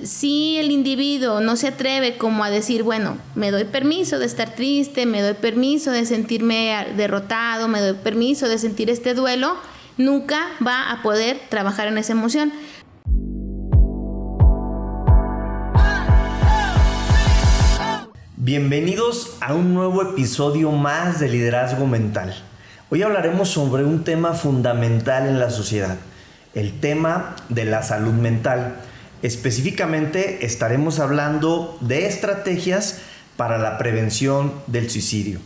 si el individuo no se atreve como a decir, bueno, me doy permiso de estar triste, me doy permiso de sentirme derrotado, me doy permiso de sentir este duelo, nunca va a poder trabajar en esa emoción. Bienvenidos a un nuevo episodio más de Liderazgo Mental. Hoy hablaremos sobre un tema fundamental en la sociedad, el tema de la salud mental. Específicamente estaremos hablando de estrategias para la prevención del suicidio.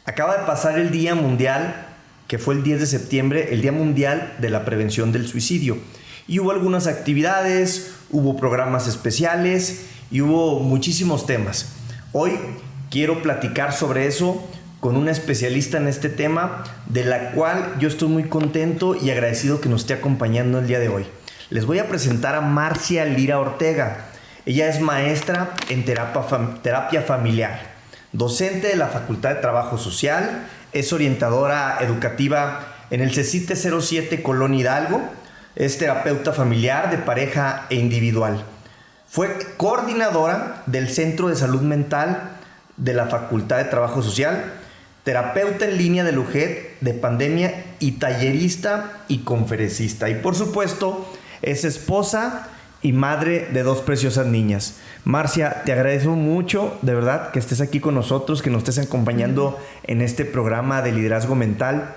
Acaba de pasar el Día Mundial, que fue el 10 de septiembre, el Día Mundial de la Prevención del Suicidio. Y hubo algunas actividades, hubo programas especiales y hubo muchísimos temas. Hoy quiero platicar sobre eso con una especialista en este tema, de la cual yo estoy muy contento y agradecido que nos esté acompañando el día de hoy. Les voy a presentar a Marcia Lira Ortega. Ella es maestra en terapia familiar, docente de la Facultad de Trabajo Social, es orientadora educativa en el CECITE 07 Colón Hidalgo, es terapeuta familiar de pareja e individual. Fue coordinadora del Centro de Salud Mental de la Facultad de Trabajo Social, terapeuta en línea del UGED de pandemia y tallerista y conferencista. Y por supuesto, es esposa y madre de 2 preciosas niñas. Marcia, te agradezco mucho, de verdad, que estés aquí con nosotros, que nos estés acompañando en este programa de liderazgo mental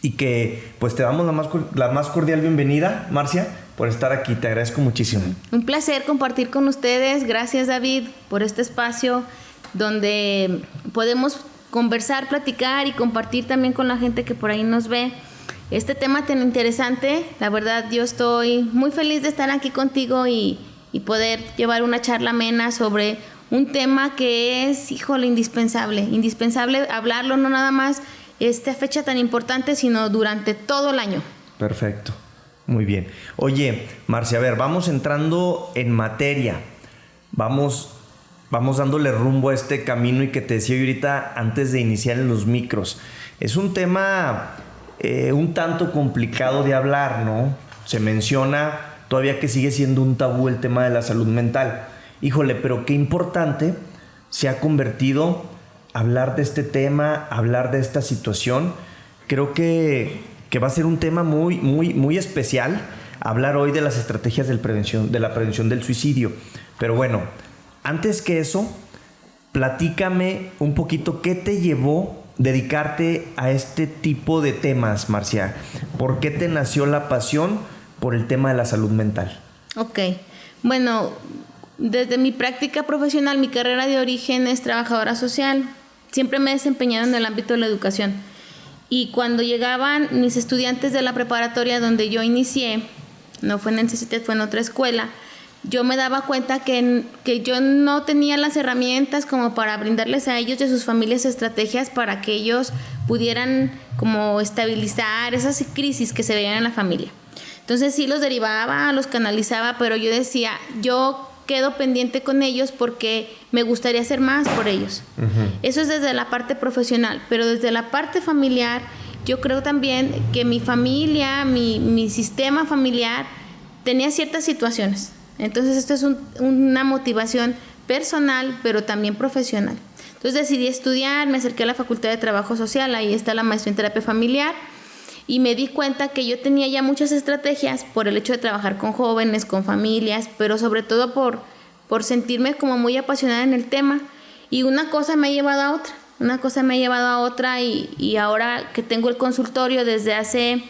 y que pues te damos la más cordial bienvenida, Marcia, por estar aquí. Te agradezco muchísimo. Un placer compartir con ustedes. Gracias, David, por este espacio donde podemos conversar, platicar y compartir también con la gente que por ahí nos ve este tema tan interesante. La verdad, yo estoy muy feliz de estar aquí contigo y poder llevar una charla amena sobre un tema que es, indispensable hablarlo, no nada más esta fecha tan importante, sino durante todo el año. Perfecto, muy bien. Oye, Marcia, a ver, vamos entrando en materia. Vamos dándole rumbo a este camino y que te decía ahorita antes de iniciar en los micros. Es un tema un tanto complicado de hablar, ¿no? Se menciona todavía que sigue siendo un tabú el tema de la salud mental. Híjole, pero qué importante se ha convertido hablar de este tema, hablar de esta situación. Creo que va a ser un tema muy, muy, muy especial hablar hoy de las estrategias de la prevención del suicidio. Pero bueno, antes que eso, platícame un poquito qué te llevó dedicarte a este tipo de temas, Marcia. ¿Por qué te nació la pasión por el tema de la salud mental? Ok, bueno, desde mi práctica profesional, mi carrera de origen es trabajadora social. Siempre me he desempeñado en el ámbito de la educación. Y cuando llegaban mis estudiantes de la preparatoria donde yo inicié, no fue en el CECITE, fue en otra escuela, yo me daba cuenta que yo no tenía las herramientas como para brindarles a ellos y a sus familias estrategias para que ellos pudieran como estabilizar esas crisis que se veían en la familia. Entonces sí los derivaba, los canalizaba, pero yo decía, yo quedo pendiente con ellos porque me gustaría hacer más por ellos. Uh-huh. Eso es desde la parte profesional, pero desde la parte familiar, yo creo también que mi familia, mi sistema familiar tenía ciertas situaciones. Entonces esto es una motivación personal, pero también profesional. Entonces decidí estudiar, me acerqué a la Facultad de Trabajo Social, ahí está la maestría en terapia familiar, y me di cuenta que yo tenía ya muchas estrategias por el hecho de trabajar con jóvenes, con familias, pero sobre todo por sentirme como muy apasionada en el tema. Y una cosa me ha llevado a otra, y ahora que tengo el consultorio desde hace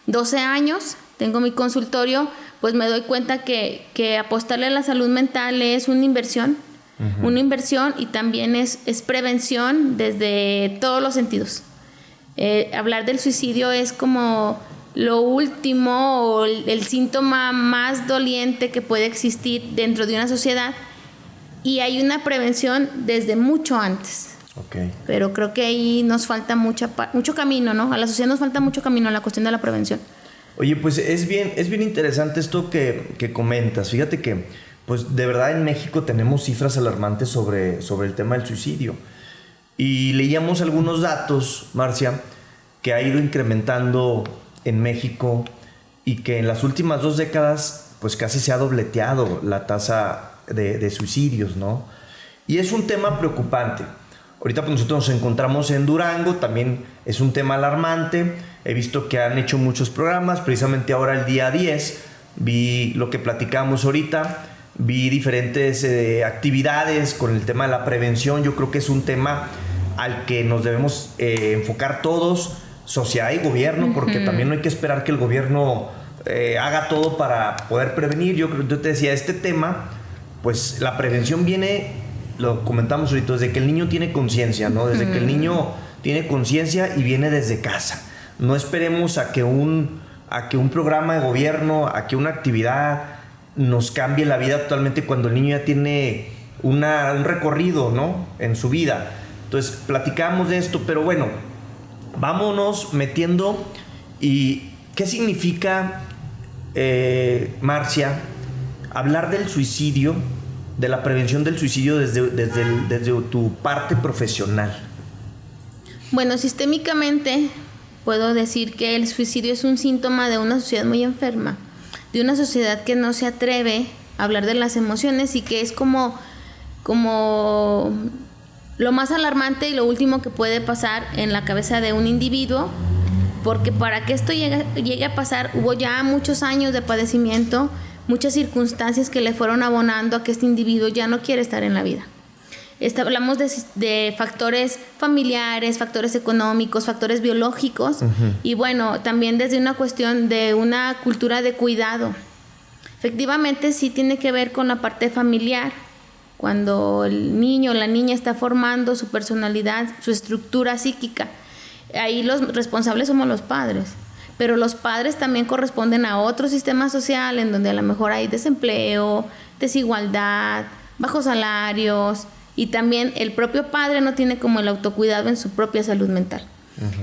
12 años, tengo mi consultorio, pues me doy cuenta que apostarle a la salud mental es una inversión, uh-huh. Una inversión, y también es prevención desde todos los sentidos. Hablar del suicidio es como lo último o el síntoma más doliente que puede existir dentro de una sociedad, y hay una prevención desde mucho antes. Okay. Pero creo que ahí nos falta mucho camino, ¿no? A la sociedad nos falta mucho camino en la cuestión de la prevención. Oye, pues es bien interesante esto que comentas. Fíjate que, pues de verdad en México tenemos cifras alarmantes sobre el tema del suicidio. Y leíamos algunos datos, Marcia, que ha ido incrementando en México y que en las últimas 2 décadas pues casi se ha dobleteado la tasa de suicidios, ¿no? Y es un tema preocupante. Ahorita pues nosotros nos encontramos en Durango, también es un tema alarmante. He visto que han hecho muchos programas, precisamente ahora el día 10 vi lo que platicamos ahorita, vi diferentes actividades con el tema de la prevención. Yo creo que es un tema al que nos debemos enfocar todos, sociedad y gobierno, porque también no hay que esperar que el gobierno haga todo para poder prevenir. Yo te decía, este tema, pues la prevención viene, lo comentamos ahorita, desde que el niño tiene conciencia, ¿no? Desde que el niño tiene conciencia y viene desde casa. No esperemos a que un programa de gobierno, a que una actividad nos cambie la vida totalmente cuando el niño ya tiene un recorrido, ¿no? En su vida. Entonces, platicamos de esto, pero bueno, vámonos metiendo. ¿Y qué significa, Marcia, hablar del suicidio, de la prevención del suicidio desde tu parte profesional? Bueno, sistémicamente puedo decir que el suicidio es un síntoma de una sociedad muy enferma, de una sociedad que no se atreve a hablar de las emociones y que es como lo más alarmante y lo último que puede pasar en la cabeza de un individuo, porque para que esto llegue a pasar hubo ya muchos años de padecimiento, muchas circunstancias que le fueron abonando a que este individuo ya no quiere estar en la vida. Hablamos de factores familiares, factores económicos, factores biológicos, y bueno, también desde una cuestión de una cultura de cuidado. Efectivamente sí tiene que ver con la parte familiar, cuando el niño o la niña está formando su personalidad, su estructura psíquica. Ahí los responsables somos los padres, pero los padres también corresponden a otro sistema social en donde a lo mejor hay desempleo, desigualdad, bajos salarios, y también el propio padre no tiene como el autocuidado en su propia salud mental.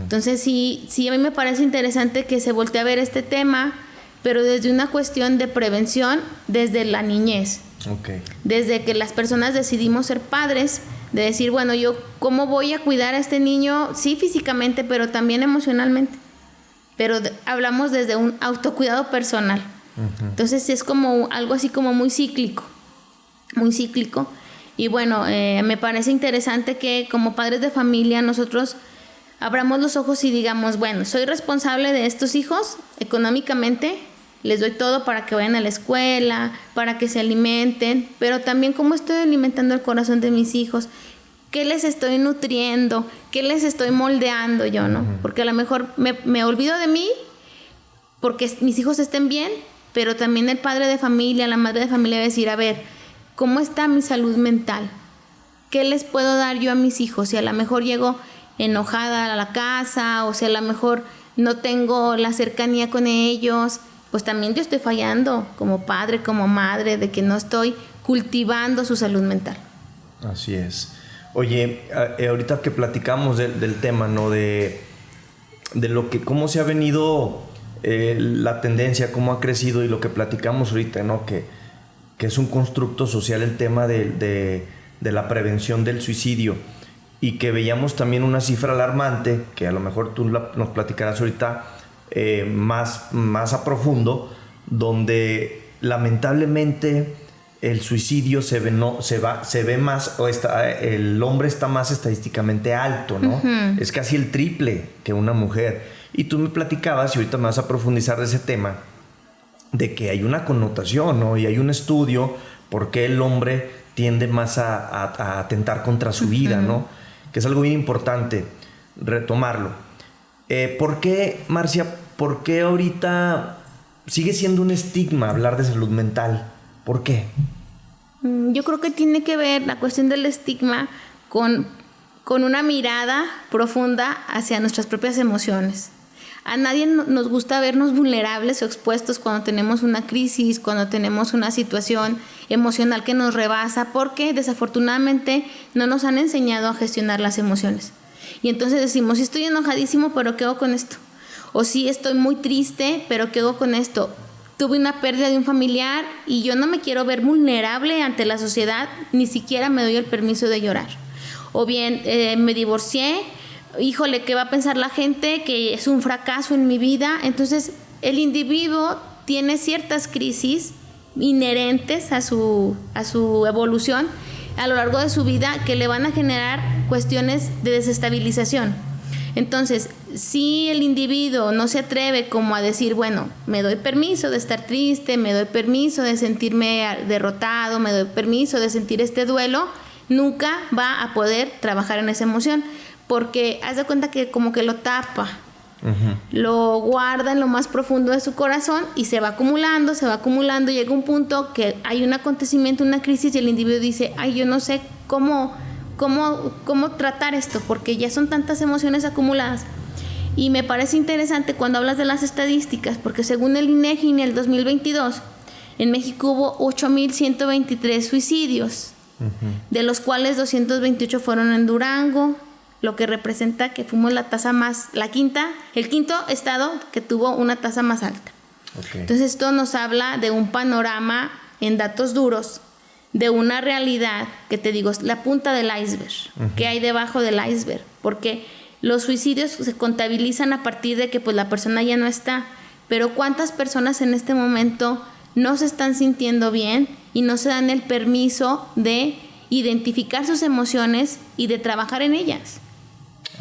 Entonces sí, a mí me parece interesante que se voltee a ver este tema, pero desde una cuestión de prevención desde la niñez. Okay. Desde que las personas decidimos ser padres, de decir, bueno, yo cómo voy a cuidar a este niño, sí físicamente, pero también emocionalmente. Pero hablamos desde un autocuidado personal. Entonces es como algo así como muy cíclico. Y bueno, me parece interesante que como padres de familia nosotros abramos los ojos y digamos, bueno, soy responsable de estos hijos económicamente, les doy todo para que vayan a la escuela, para que se alimenten, pero también cómo estoy alimentando el corazón de mis hijos, qué les estoy nutriendo, qué les estoy moldeando yo, ¿no? Porque a lo mejor me olvido de mí porque mis hijos estén bien, pero también el padre de familia, la madre de familia va a decir, a ver, ¿cómo está mi salud mental? ¿Qué les puedo dar yo a mis hijos? Si a lo mejor llego enojada a la casa, o si a lo mejor no tengo la cercanía con ellos, pues también yo estoy fallando como padre, como madre, de que no estoy cultivando su salud mental. Así es. Oye, ahorita que platicamos del tema, ¿no? De lo que, cómo se ha venido la tendencia, cómo ha crecido, y lo que platicamos ahorita, ¿no? Que es un constructo social el tema de la prevención del suicidio, y que veíamos también una cifra alarmante, que a lo mejor tú nos platicarás ahorita más a profundo, donde lamentablemente el suicidio se ve más, el hombre está más estadísticamente alto, ¿no? Es casi el triple que una mujer. Y tú me platicabas, y ahorita me vas a profundizar de ese tema, de que hay una connotación, ¿no? Y hay un estudio por qué el hombre tiende más a atentar contra su vida, ¿no? Que es algo bien importante retomarlo. ¿Por qué, Marcia, por qué ahorita sigue siendo un estigma hablar de salud mental? ¿Por qué? Yo creo que tiene que ver la cuestión del estigma con una mirada profunda hacia nuestras propias emociones. A nadie nos gusta vernos vulnerables o expuestos cuando tenemos una crisis, cuando tenemos una situación emocional que nos rebasa, porque desafortunadamente no nos han enseñado a gestionar las emociones. Y entonces decimos, sí estoy enojadísimo, pero ¿qué hago con esto? O sí estoy muy triste, pero ¿qué hago con esto? Tuve una pérdida de un familiar y yo no me quiero ver vulnerable ante la sociedad, ni siquiera me doy el permiso de llorar. O bien, me divorcié, híjole, ¿qué va a pensar la gente? Que es un fracaso en mi vida. Entonces, el individuo tiene ciertas crisis inherentes a su evolución a lo largo de su vida que le van a generar cuestiones de desestabilización. Entonces, si el individuo no se atreve como a decir, bueno, me doy permiso de estar triste, me doy permiso de sentirme derrotado, me doy permiso de sentir este duelo, nunca va a poder trabajar en esa emoción, porque haz de cuenta que como que lo tapa, lo guarda en lo más profundo de su corazón y se va acumulando, llega un punto que hay un acontecimiento, una crisis y el individuo dice, ay, yo no sé cómo tratar esto, porque ya son tantas emociones acumuladas. Y me parece interesante cuando hablas de las estadísticas, porque según el INEGI en el 2022, en México hubo 8,123 suicidios, de los cuales 228 fueron en Durango, lo que representa que fuimos el quinto estado que tuvo una tasa más alta. Okay. Entonces esto nos habla de un panorama en datos duros, de una realidad que te digo, es la punta del iceberg, que hay debajo del iceberg, porque los suicidios se contabilizan a partir de que pues la persona ya no está, pero ¿cuántas personas en este momento no se están sintiendo bien y no se dan el permiso de identificar sus emociones y de trabajar en ellas?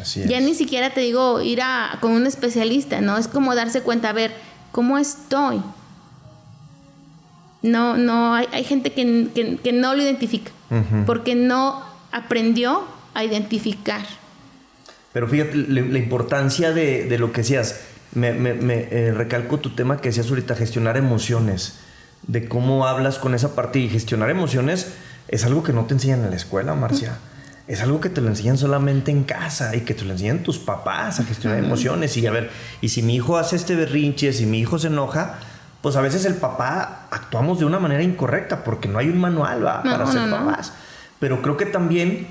Así es. Ya ni siquiera te digo ir con un especialista, ¿no? Es como darse cuenta, a ver, ¿cómo estoy? No, hay gente que no lo identifica, porque no aprendió a identificar. Pero fíjate la importancia de lo que decías. Me recalco tu tema que decías ahorita, gestionar emociones, de cómo hablas con esa parte. Y gestionar emociones es algo que no te enseñan en la escuela, Marcia. Es algo que te lo enseñan solamente en casa y que te lo enseñan tus papás a gestionar emociones. Y a ver, y si mi hijo hace este berrinche, si mi hijo se enoja, pues a veces el papá actuamos de una manera incorrecta porque no hay un manual para ser papás. Pero creo que también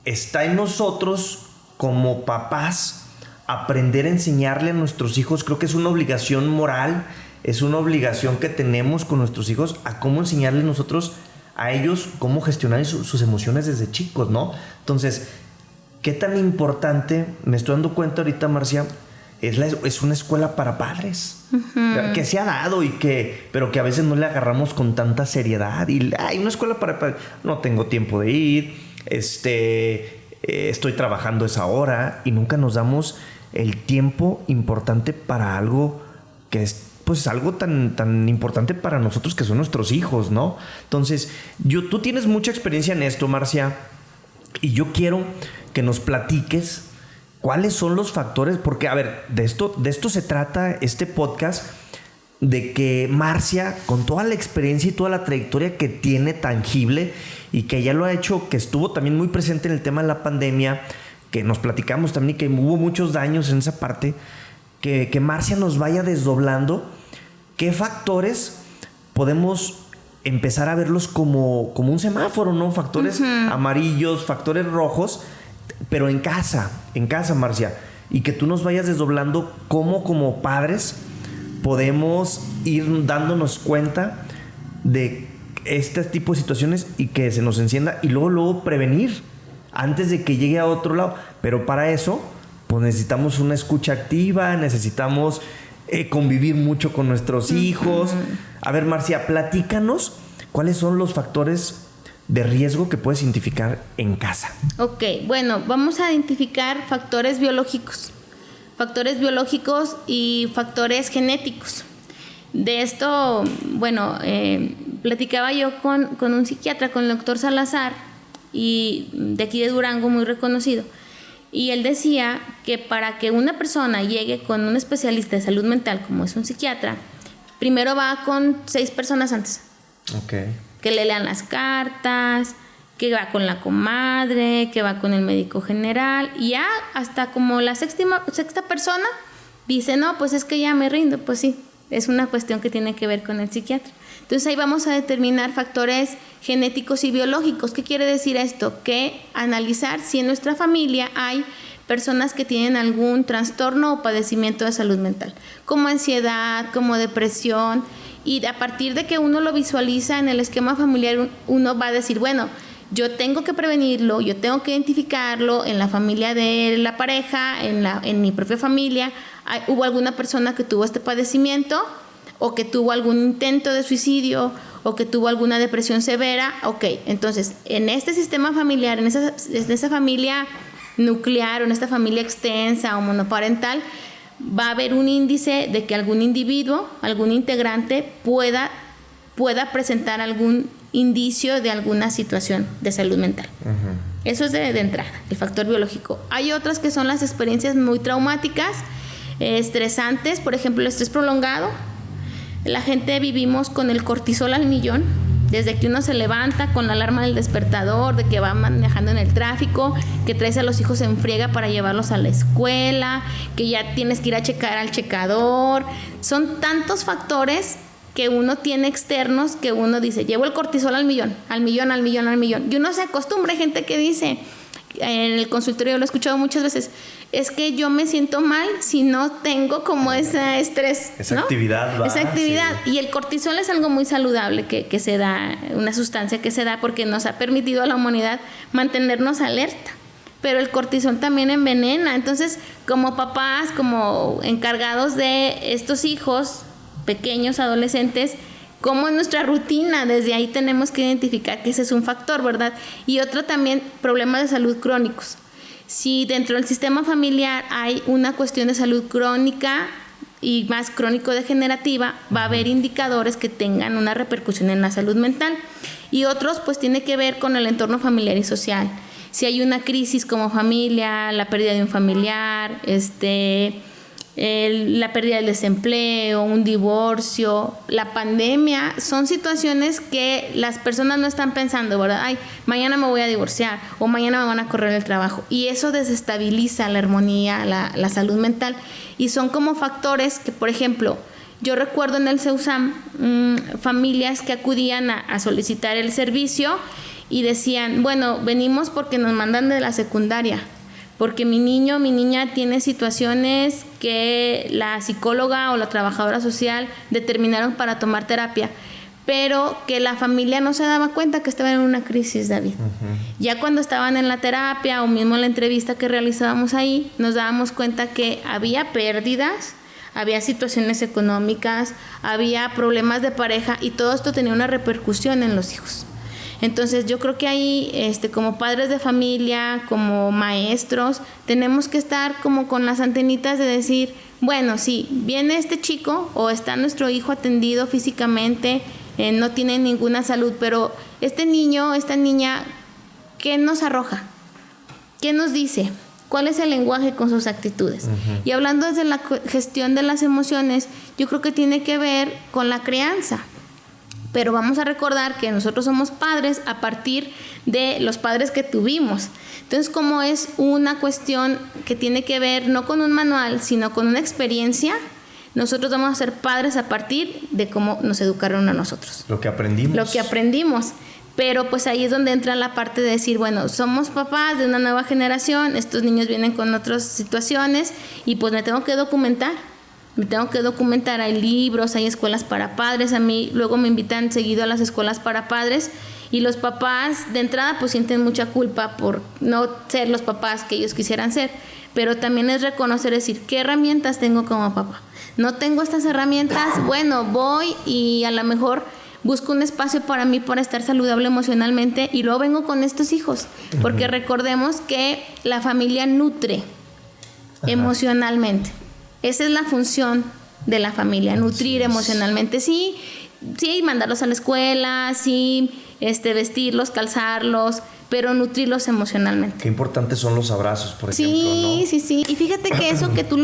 está en nosotros como papás aprender a enseñarle a nuestros hijos. Creo que es una obligación moral, es una obligación que tenemos con nuestros hijos a cómo enseñarles nosotros a ellos cómo gestionar sus emociones desde chicos, ¿no? Entonces, ¿qué tan importante, me estoy dando cuenta ahorita, Marcia, es una escuela para padres? Que se ha dado pero que a veces no le agarramos con tanta seriedad. Y hay una escuela para padres, no tengo tiempo de ir, estoy trabajando esa hora, y nunca nos damos el tiempo importante para algo que es pues algo tan importante para nosotros, que son nuestros hijos, ¿no? Entonces, tú tienes mucha experiencia en esto, Marcia, y yo quiero que nos platiques cuáles son los factores, porque, a ver, de esto se trata este podcast, de que Marcia, con toda la experiencia y toda la trayectoria que tiene tangible y que ya lo ha hecho, que estuvo también muy presente en el tema de la pandemia, que nos platicamos también y que hubo muchos daños en esa parte, que Marcia nos vaya desdoblando qué factores podemos empezar a verlos como un semáforo, ¿no? Factores amarillos, factores rojos, pero en casa, Marcia. Y que tú nos vayas desdoblando cómo como padres podemos ir dándonos cuenta de este tipo de situaciones y que se nos encienda y luego prevenir antes de que llegue a otro lado. Pero para eso, pues necesitamos una escucha activa, necesitamos convivir mucho con nuestros hijos. A ver, Marcia, platícanos cuáles son los factores de riesgo que puedes identificar en casa. Ok, bueno, vamos a identificar factores biológicos y factores genéticos. De esto, bueno, platicaba yo con un psiquiatra, con el doctor Salazar, y de aquí de Durango, muy reconocido. Y él decía que para que una persona llegue con un especialista de salud mental, como es un psiquiatra, primero va con 6 personas antes. Okay. Que le lean las cartas, que va con la comadre, que va con el médico general. Y ya hasta como la sexta persona dice, no, pues es que ya me rindo. Pues sí, es una cuestión que tiene que ver con el psiquiatra. Entonces ahí vamos a determinar factores genéticos y biológicos. ¿Qué quiere decir esto? Que analizar si en nuestra familia hay personas que tienen algún trastorno o padecimiento de salud mental, como ansiedad, como depresión, y a partir de que uno lo visualiza en el esquema familiar, uno va a decir, bueno, yo tengo que prevenirlo, yo tengo que identificarlo en la familia de la pareja, en mi propia familia, hubo alguna persona que tuvo este padecimiento, o que tuvo algún intento de suicidio, o que tuvo alguna depresión severa. Ok, entonces en este sistema familiar, en esa familia nuclear o en esta familia extensa o monoparental, va a haber un índice de que algún individuo, algún integrante pueda presentar algún indicio de alguna situación de salud mental. Uh-huh. Eso es de entrada, el factor biológico. Hay otras que son las experiencias muy traumáticas, estresantes, por ejemplo, el estrés prolongado. La gente vivimos con el cortisol al millón, desde que uno se levanta con la alarma del despertador, de que va manejando en el tráfico, que traes a los hijos en friega para llevarlos a la escuela, que ya tienes que ir a checar al checador. Son tantos factores que uno tiene externos que uno dice, llevo el cortisol al millón. Y uno se acostumbra. Hay gente que dice, en el consultorio lo he escuchado muchas veces, es que yo me siento mal si no tengo como ese estrés, esa ¿no? actividad. Esa actividad. Sí. Y el cortisol es algo muy saludable que se da, una sustancia que se da porque nos ha permitido a la humanidad mantenernos alerta. Pero el cortisol también envenena. Entonces, como papás, como encargados de estos hijos pequeños, adolescentes, como en nuestra rutina, desde ahí tenemos que identificar que ese es un factor, ¿verdad? Y otro también, problemas de salud crónicos. Si dentro del sistema familiar hay una cuestión de salud crónica y más crónico-degenerativa, va a haber indicadores que tengan una repercusión en la salud mental. Y otros, pues, tiene que ver con el entorno familiar y social. Si hay una crisis como familia, la pérdida de un familiar, la pérdida del desempleo, un divorcio, la pandemia, son situaciones que las personas no están pensando, ¿verdad? Ay, mañana me voy a divorciar o mañana me van a correr el trabajo, y eso desestabiliza la armonía, la salud mental, y son como factores que, por ejemplo, yo recuerdo en el CEUSAM familias que acudían a solicitar el servicio y decían, bueno, venimos porque nos mandan de la secundaria, porque mi niño, mi niña tiene situaciones que la psicóloga o la trabajadora social determinaron para tomar terapia, pero que la familia no se daba cuenta que estaban en una crisis, David. Uh-huh. Ya cuando estaban en la terapia o mismo en la entrevista que realizábamos ahí, nos dábamos cuenta que había pérdidas, había situaciones económicas, había problemas de pareja, y todo esto tenía una repercusión en los hijos. Entonces yo creo que ahí, como padres de familia, como maestros, tenemos que estar como con las antenitas de decir, bueno, sí, viene este chico o está nuestro hijo atendido físicamente, no tiene ninguna salud, pero este niño, esta niña, ¿qué nos arroja? ¿Qué nos dice? ¿Cuál es el lenguaje con sus actitudes? Uh-huh. Y hablando desde la gestión de las emociones, yo creo que tiene que ver con la crianza. Pero vamos a recordar que nosotros somos padres a partir de los padres que tuvimos. Entonces, como es una cuestión que tiene que ver no con un manual, sino con una experiencia, nosotros vamos a ser padres a partir de cómo nos educaron a nosotros. Lo que aprendimos. Pero pues ahí es donde entra la parte de decir, bueno, somos papás de una nueva generación, estos niños vienen con otras situaciones y pues me tengo que documentar. Hay libros, hay escuelas para padres. A mí luego me invitan seguido a las escuelas para padres, y los papás de entrada pues sienten mucha culpa por no ser los papás que ellos quisieran ser, pero también es reconocer, decir, ¿qué herramientas tengo como papá? No tengo estas herramientas, bueno, voy y a lo mejor busco un espacio para mí para estar saludable emocionalmente, y luego vengo con estos hijos, porque recordemos que la familia nutre emocionalmente. Esa es la función de la familia, nutrir emocionalmente. Sí, mandarlos a la escuela, sí, vestirlos, calzarlos, pero nutrirlos emocionalmente. Qué importantes son los abrazos, por ejemplo, ¿no? Sí. Y fíjate que eso que tú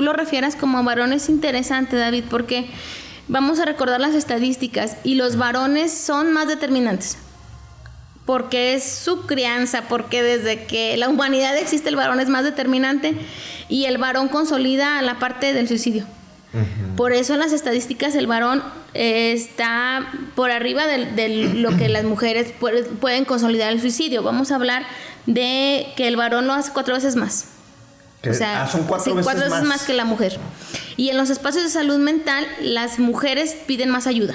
lo refieras como varón es interesante, David, porque vamos a recordar las estadísticas, y los varones son más determinantes. Porque es su crianza, porque desde que la humanidad existe el varón es más determinante, y el varón consolida la parte del suicidio. Uh-huh. Por eso en las estadísticas el varón está por arriba de lo que las mujeres pueden consolidar el suicidio. Vamos a hablar de que el varón lo hace 4 veces más. O sea, son 4 veces más que la mujer. Y en los espacios de salud mental las mujeres piden más ayuda.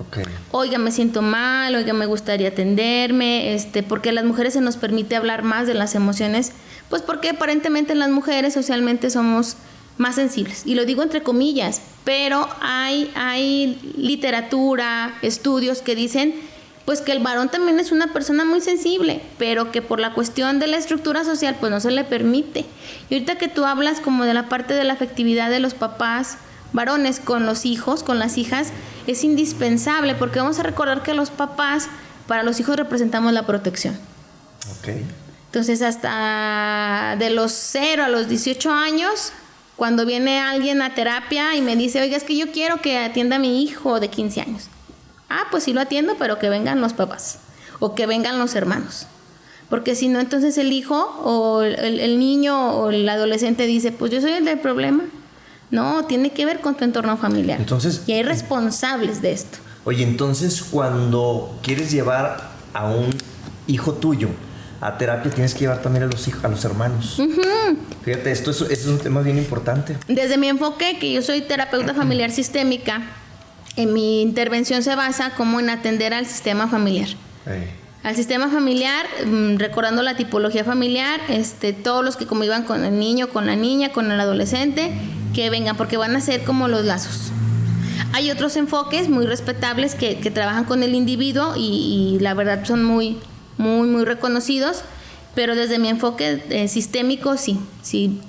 Okay. Oiga, me siento mal, oiga, me gustaría atenderme, porque a las mujeres se nos permite hablar más de las emociones, pues porque aparentemente las mujeres socialmente somos más sensibles. Y lo digo entre comillas, pero hay literatura, estudios que dicen pues que el varón también es una persona muy sensible, pero que por la cuestión de la estructura social pues no se le permite. Y ahorita que tú hablas como de la parte de la afectividad de los papás varones con los hijos, con las hijas, es indispensable, porque vamos a recordar que los papás para los hijos representamos la protección. Okay. Entonces hasta de los 0 a los 18 años, cuando viene alguien a terapia y me dice, oiga, es que yo quiero que atienda a mi hijo de 15 años. Ah, pues sí lo atiendo, pero que vengan los papás o que vengan los hermanos. Porque si no, entonces el hijo o el niño o el adolescente dice, pues yo soy el del problema. No, tiene que ver con tu entorno familiar. Entonces, y hay responsables de esto. Oye, entonces cuando quieres llevar a un hijo tuyo a terapia, tienes que llevar también a los hijos, a los hermanos. Uh-huh. Fíjate, esto es un tema bien importante. Desde mi enfoque, que yo soy terapeuta familiar sistémica, en mi intervención se basa como en atender al sistema familiar. Al sistema familiar, recordando la tipología familiar, todos los que convivan con el niño, con la niña, con el adolescente, que vengan, porque van a ser como los lazos. Hay otros enfoques muy respetables que trabajan con el individuo y la verdad son muy, muy, muy reconocidos, pero desde mi enfoque sistémico, sí.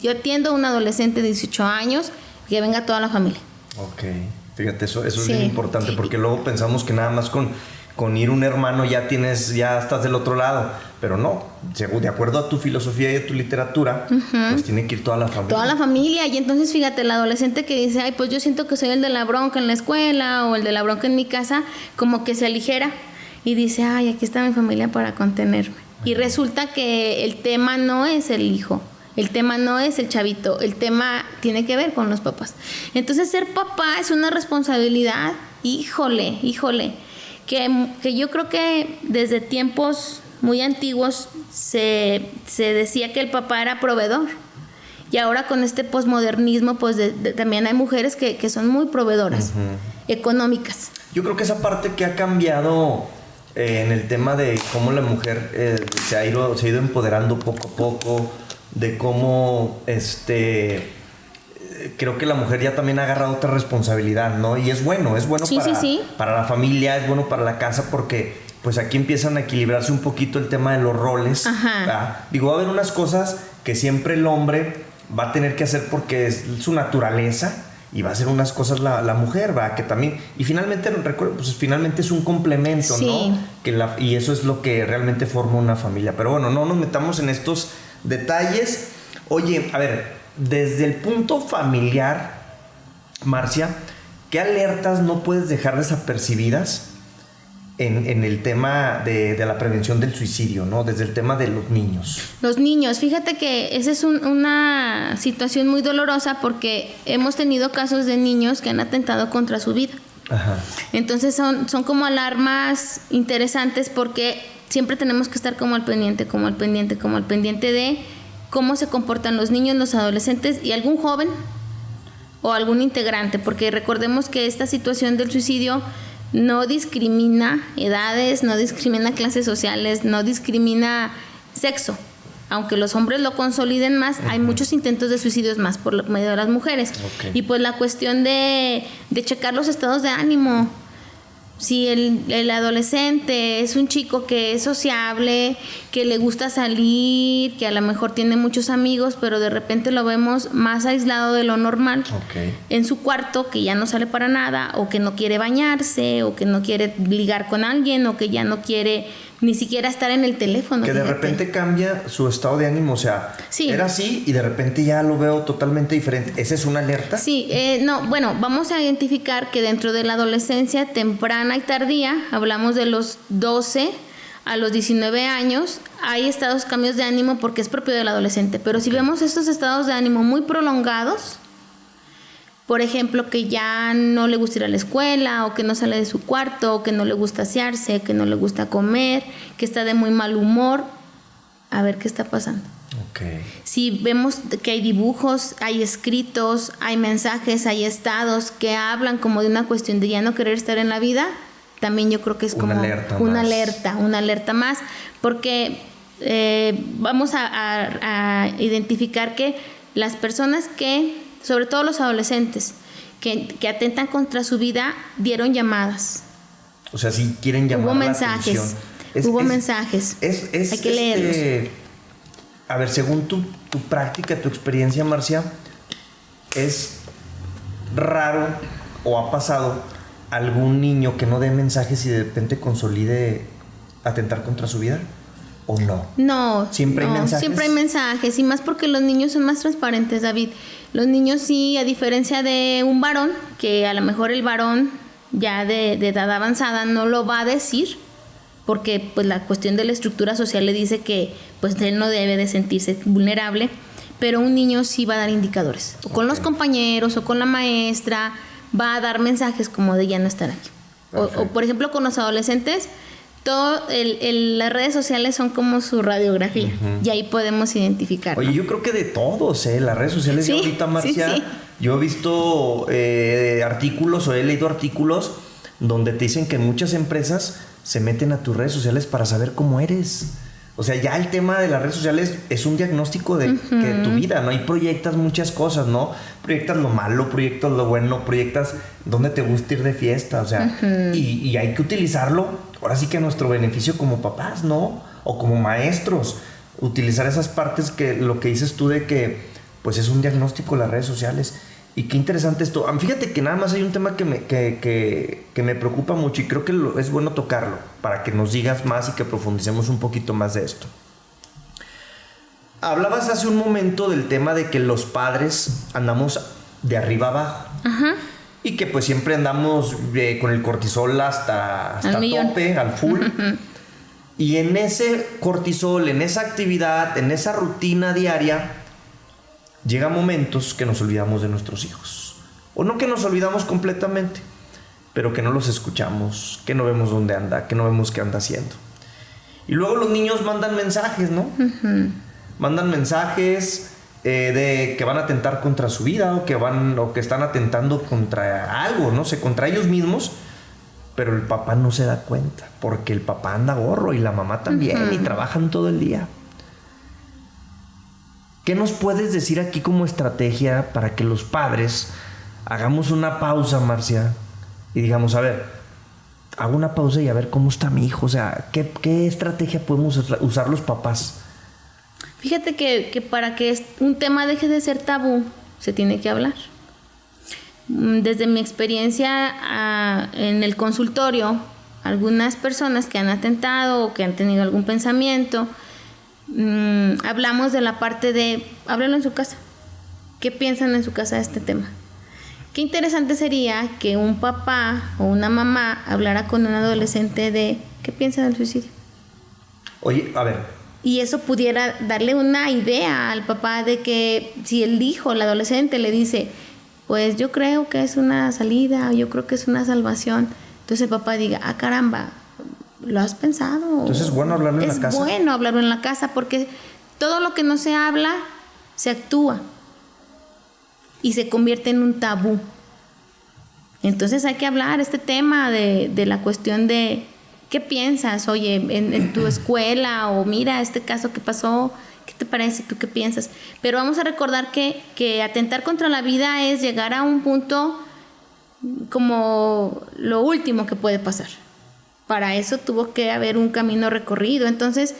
Yo atiendo a un adolescente de 18 años, que venga toda la familia. Ok. Fíjate, eso es bien importante, porque luego pensamos que nada más con ir un hermano ya estás del otro lado, pero no, de acuerdo a tu filosofía y a tu literatura, pues tiene que ir toda la familia. Toda la familia, y entonces fíjate, el adolescente que dice, ay, pues yo siento que soy el de la bronca en la escuela o el de la bronca en mi casa, como que se aligera y dice, ay, aquí está mi familia para contenerme. Y resulta que el tema no es el hijo. El tema no es el chavito, el tema tiene que ver con los papás. Entonces ser papá es una responsabilidad, híjole, que yo creo que desde tiempos muy antiguos se decía que el papá era proveedor. Y ahora con este posmodernismo, pues también hay mujeres que son muy proveedoras, económicas. Yo creo que esa parte que ha cambiado en el tema de cómo la mujer se ha ido empoderando poco a poco, de cómo creo que la mujer ya también ha agarrado otra responsabilidad, ¿no? Y es bueno para la familia, es bueno para la casa, porque pues aquí empiezan a equilibrarse un poquito el tema de los roles. Digo, va a haber unas cosas que siempre el hombre va a tener que hacer porque es su naturaleza, y va a hacer unas cosas la mujer, ¿va? Que también, y finalmente, recuerdo, pues finalmente es un complemento, ¿no? Y eso es lo que realmente forma una familia. Pero bueno, no nos metamos en estos detalles. Oye, a ver, desde el punto familiar, Marcia, ¿qué alertas no puedes dejar desapercibidas en el tema de la prevención del suicidio, ¿no? Desde el tema de los niños. Los niños, fíjate que esa es una situación muy dolorosa, porque hemos tenido casos de niños que han atentado contra su vida. Ajá. Entonces son como alarmas interesantes, porque siempre tenemos que estar como al pendiente de cómo se comportan los niños, los adolescentes y algún joven o algún integrante, porque recordemos que esta situación del suicidio no discrimina edades, no discrimina clases sociales, no discrimina sexo. Aunque los hombres lo consoliden más, hay muchos intentos de suicidios más por medio de las mujeres. Okay. Y pues la cuestión de checar los estados de ánimo. Si el adolescente es un chico que es sociable, que le gusta salir, que a lo mejor tiene muchos amigos, pero de repente lo vemos más aislado de lo normal, en su cuarto, que ya no sale para nada, o que no quiere bañarse, o que no quiere ligar con alguien, o que ya no quiere ni siquiera estar en el teléfono. Que de repente cambia su estado de ánimo, o sea, era así y de repente ya lo veo totalmente diferente. ¿Esa es una alerta? Sí, vamos a identificar que dentro de la adolescencia temprana y tardía, hablamos de los 12 a los 19 años, hay cambios de ánimo porque es propio del adolescente. Pero si vemos estos estados de ánimo muy prolongados, por ejemplo, que ya no le gusta ir a la escuela, o que no sale de su cuarto, o que no le gusta asearse, que no le gusta comer, que está de muy mal humor, a ver qué está pasando. Si vemos que hay dibujos, hay escritos, hay mensajes, hay estados que hablan como de una cuestión de ya no querer estar en la vida, también yo creo que es como una alerta más, porque vamos a identificar que las personas que sobre todo los adolescentes que atentan contra su vida, dieron llamadas. O sea, si quieren llamar Hubo la mensajes. atención. Hubo mensajes. Hay que leerlos. A ver, según tu práctica, tu experiencia, Marcia, ¿es raro o ha pasado algún niño que no dé mensajes y de repente consolide atentar contra su vida? ¿O no? No. ¿Siempre hay mensajes? Siempre hay mensajes. Y más porque los niños son más transparentes, David. Los niños sí, a diferencia de un varón, que a lo mejor el varón ya de edad avanzada no lo va a decir, porque pues la cuestión de la estructura social le dice que pues él no debe de sentirse vulnerable, pero un niño sí va a dar indicadores, o con los compañeros o con la maestra, va a dar mensajes como de ya no estar aquí. O por ejemplo con los adolescentes, las redes sociales son como su radiografía, y ahí podemos identificar. Oye, yo creo que de todos, las redes sociales. Sí, de ahorita, Marcia, sí. Yo he visto artículos o he leído artículos donde te dicen que muchas empresas se meten a tus redes sociales para saber cómo eres. O sea, ya el tema de las redes sociales es un diagnóstico de tu vida, ¿no? Y proyectas muchas cosas, ¿no? Proyectas lo malo, proyectas lo bueno, proyectas dónde te gusta ir de fiesta, o sea, y hay que utilizarlo, ahora sí que a nuestro beneficio como papás, ¿no? O como maestros, utilizar esas partes que lo que dices tú de que, pues es un diagnóstico las redes sociales. Y qué interesante esto. Fíjate que nada más hay un tema que me preocupa mucho y creo que es bueno tocarlo para que nos digas más y que profundicemos un poquito más de esto. Hablabas hace un momento del tema de que los padres andamos de arriba abajo. Ajá. Y que pues siempre andamos con el cortisol hasta tope, al full. Y en ese cortisol, en esa actividad, en esa rutina diaria, llegan momentos que nos olvidamos de nuestros hijos. O no que nos olvidamos completamente, pero que no los escuchamos, que no vemos dónde anda, que no vemos qué anda haciendo. Y luego los niños mandan mensajes, ¿no? Mandan mensajes de que van a atentar contra su vida o que están atentando contra algo, no sé, contra ellos mismos. Pero el papá no se da cuenta, porque el papá anda gorro y la mamá también, y trabajan todo el día. ¿Qué nos puedes decir aquí como estrategia para que los padres hagamos una pausa, Marcia, y digamos, a ver, hago una pausa y a ver cómo está mi hijo? O sea, ¿qué estrategia podemos usar los papás? Fíjate que para que un tema deje de ser tabú, se tiene que hablar. Desde mi experiencia en el consultorio, algunas personas que han atentado o que han tenido algún pensamiento, hablamos de la parte de háblalo en su casa. ¿Qué piensan en su casa de este tema? Qué interesante sería que un papá o una mamá hablara con un adolescente de qué piensa del suicidio. Oye, a ver. Y eso pudiera darle una idea al papá de que si el hijo, el adolescente le dice, pues yo creo que es una salida, yo creo que es una salvación, entonces el papá diga, ah caramba, ¿lo has pensado? Entonces es bueno hablarlo en la casa. Es bueno hablarlo en la casa porque todo lo que no se habla se actúa y se convierte en un tabú. Entonces hay que hablar este tema de la cuestión de ¿qué piensas? Oye, en tu escuela, o mira este caso que pasó, ¿qué te parece? ¿Tú qué piensas? Pero vamos a recordar que atentar contra la vida es llegar a un punto como lo último que puede pasar. Para eso tuvo que haber un camino recorrido. Entonces,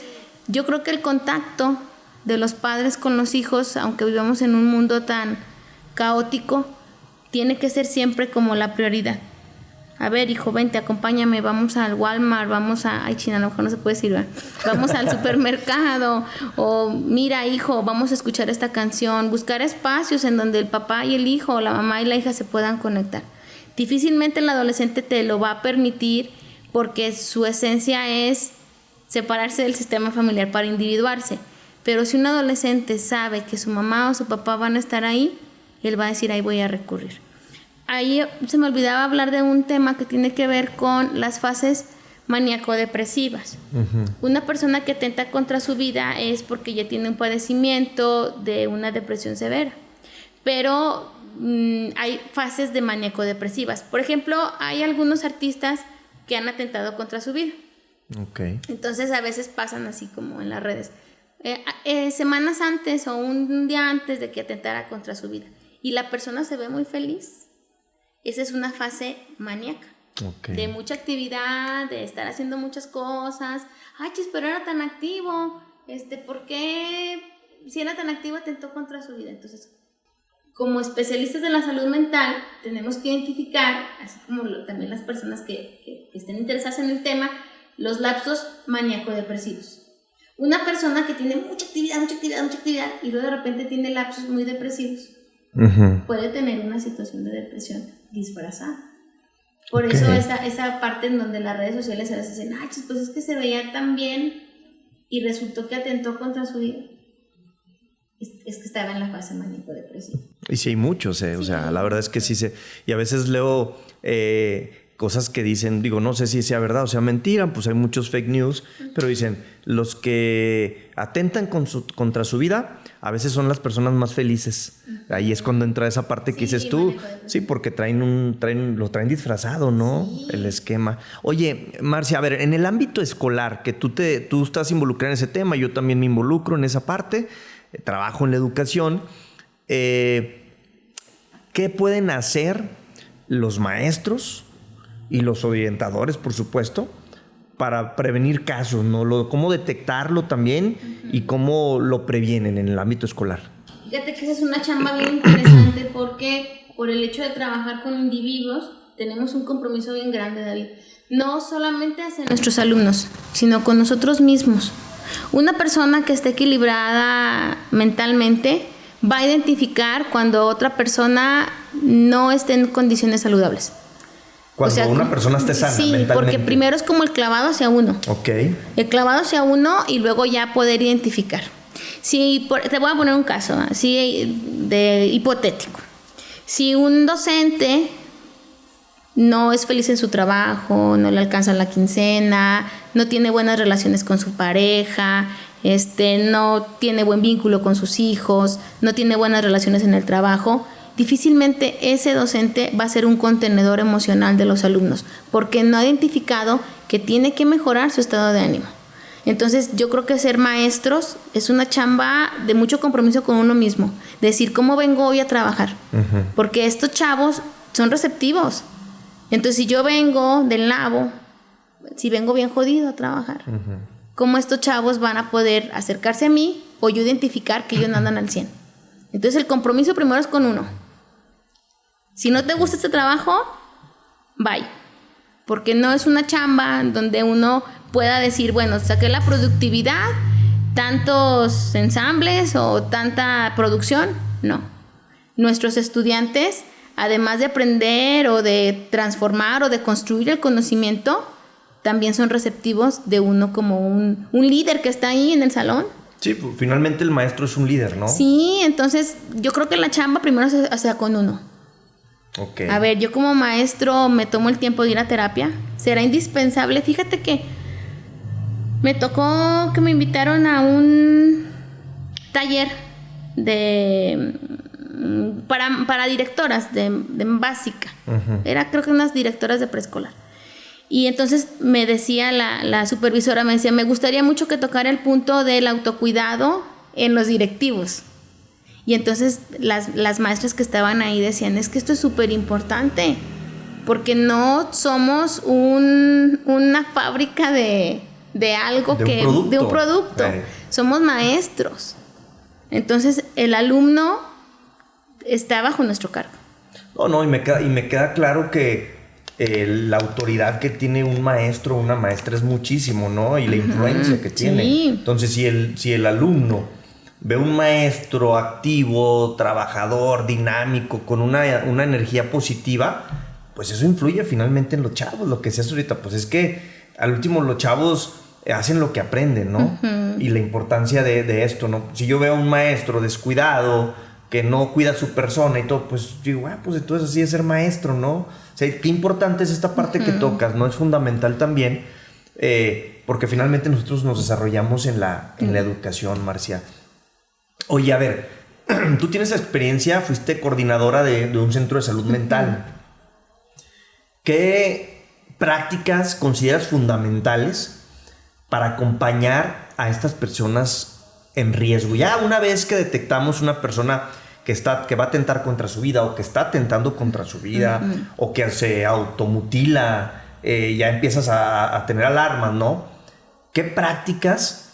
yo creo que el contacto de los padres con los hijos, aunque vivamos en un mundo tan caótico, tiene que ser siempre como la prioridad. A ver, hijo, vente, acompáñame, vamos al Walmart, vamos a... Ay, China, a lo mejor no se puede decir, ¿verdad? Vamos al supermercado, o mira, hijo, vamos a escuchar esta canción. Buscar espacios en donde el papá y el hijo, o la mamá y la hija se puedan conectar. Difícilmente el adolescente te lo va a permitir porque su esencia es separarse del sistema familiar para individuarse. Pero si un adolescente sabe que su mamá o su papá van a estar ahí, él va a decir, ahí voy a recurrir. Ahí se me olvidaba hablar de un tema que tiene que ver con las fases maníaco-depresivas. Una persona que atenta contra su vida es porque ya tiene un padecimiento de una depresión severa. Pero hay fases de maníaco-depresivas. Por ejemplo, hay algunos artistas que han atentado contra su vida. Okay. Entonces a veces pasan así como en las redes. Semanas antes o un día antes de que atentara contra su vida. y la persona se ve muy feliz, esa es una fase maníaca. Okay. De mucha actividad, de estar haciendo muchas cosas. Ay, chis, pero era tan activo. ¿Por qué? Si era tan activo, atentó contra su vida. Entonces, como especialistas de la salud mental, tenemos que identificar, así como también las personas que estén interesadas en el tema, los lapsos maníaco-depresivos. Una persona que tiene mucha actividad, y luego de repente tiene lapsos muy depresivos, puede tener una situación de depresión disfrazada. Por eso esa parte en donde las redes sociales se les dicen, ay, pues es que se veía tan bien y resultó que atentó contra su vida. Es que estaba en la fase maníaco-depresiva. Y sí hay muchos, sí. O sea, la verdad es que sí sé. Y a veces leo cosas que dicen, digo, no sé si sea verdad o sea mentira, pues hay muchos fake news, pero dicen, los que atentan contra su vida, a veces son las personas más felices. Ahí es cuando entra esa parte que dices tú, sí, porque lo traen disfrazado, ¿no? Sí. El esquema. Oye, Marcia, a ver, en el ámbito escolar, que tú estás involucrada en ese tema, yo también me involucro en esa parte, trabajo en la educación, ¿qué pueden hacer los maestros y los orientadores, por supuesto, para prevenir casos, ¿no? Cómo detectarlo también y cómo lo previenen en el ámbito escolar? Fíjate que esa es una chamba bien interesante porque por el hecho de trabajar con individuos tenemos un compromiso bien grande, David. No solamente hacia nuestros alumnos, sino con nosotros mismos. Una persona que esté equilibrada mentalmente va a identificar cuando otra persona no esté en condiciones saludables. Cuando una persona esté sana mentalmente. Sí, porque primero es como el clavado hacia uno. Ok. El clavado hacia uno y luego ya poder identificar. Te voy a poner un caso así de hipotético. Si un docente no es feliz en su trabajo, no le alcanza la quincena, no tiene buenas relaciones con su pareja, no tiene buen vínculo con sus hijos, no tiene buenas relaciones en el trabajo, difícilmente ese docente va a ser un contenedor emocional de los alumnos, porque no ha identificado que tiene que mejorar su estado de ánimo. Entonces yo creo que ser maestros es una chamba de mucho compromiso con uno mismo, decir cómo vengo hoy a trabajar, porque estos chavos son receptivos. Entonces si yo vengo del nabo, si vengo bien jodido a trabajar, ¿cómo estos chavos van a poder acercarse a mí o yo identificar que ellos no andan al 100? Entonces el compromiso primero es con uno. Si no te gusta este trabajo, bye. Porque no es una chamba donde uno pueda decir, bueno, saqué la productividad, tantos ensambles o tanta producción. No. Nuestros estudiantes, además de aprender o de transformar o de construir el conocimiento, también son receptivos de uno como un líder que está ahí en el salón. Sí, pues, finalmente el maestro es un líder, ¿no? Sí, entonces yo creo que la chamba primero se hace con uno. Okay. A ver, yo como maestro me tomo el tiempo de ir a terapia. Será indispensable. Fíjate que me tocó que me invitaron a un taller para directoras de básica. Era creo que unas directoras de preescolar. Y entonces me decía la supervisora, me decía, me gustaría mucho que tocara el punto del autocuidado en los directivos. Y entonces las maestras que estaban ahí decían, es que esto es súper importante, porque no somos una fábrica de algo de un producto. Somos maestros. Entonces el alumno está bajo nuestro cargo. No, y me queda claro que la autoridad que tiene un maestro o una maestra es muchísimo, ¿no? Y la influencia que tiene. Sí. Entonces, si el alumno ve un maestro activo, trabajador, dinámico, con una energía positiva, pues eso influye finalmente en los chavos. Lo que se hace ahorita, pues es que al último los chavos hacen lo que aprenden, ¿no? Y la importancia de esto, ¿no? Si yo veo a un maestro descuidado, que no cuida a su persona y todo, pues digo, pues entonces así es ser maestro, ¿no? O sea, qué importante es esta parte que tocas, ¿no? Es fundamental también, porque finalmente nosotros nos desarrollamos en la educación, Marcia. Oye, a ver, tú tienes experiencia, fuiste coordinadora de un centro de salud mental. ¿Qué prácticas consideras fundamentales para acompañar a estas personas en riesgo? Ya una vez que detectamos una persona que va a atentar contra su vida o que está atentando contra su vida o que se automutila, ya empiezas a tener alarmas, ¿no? ¿Qué prácticas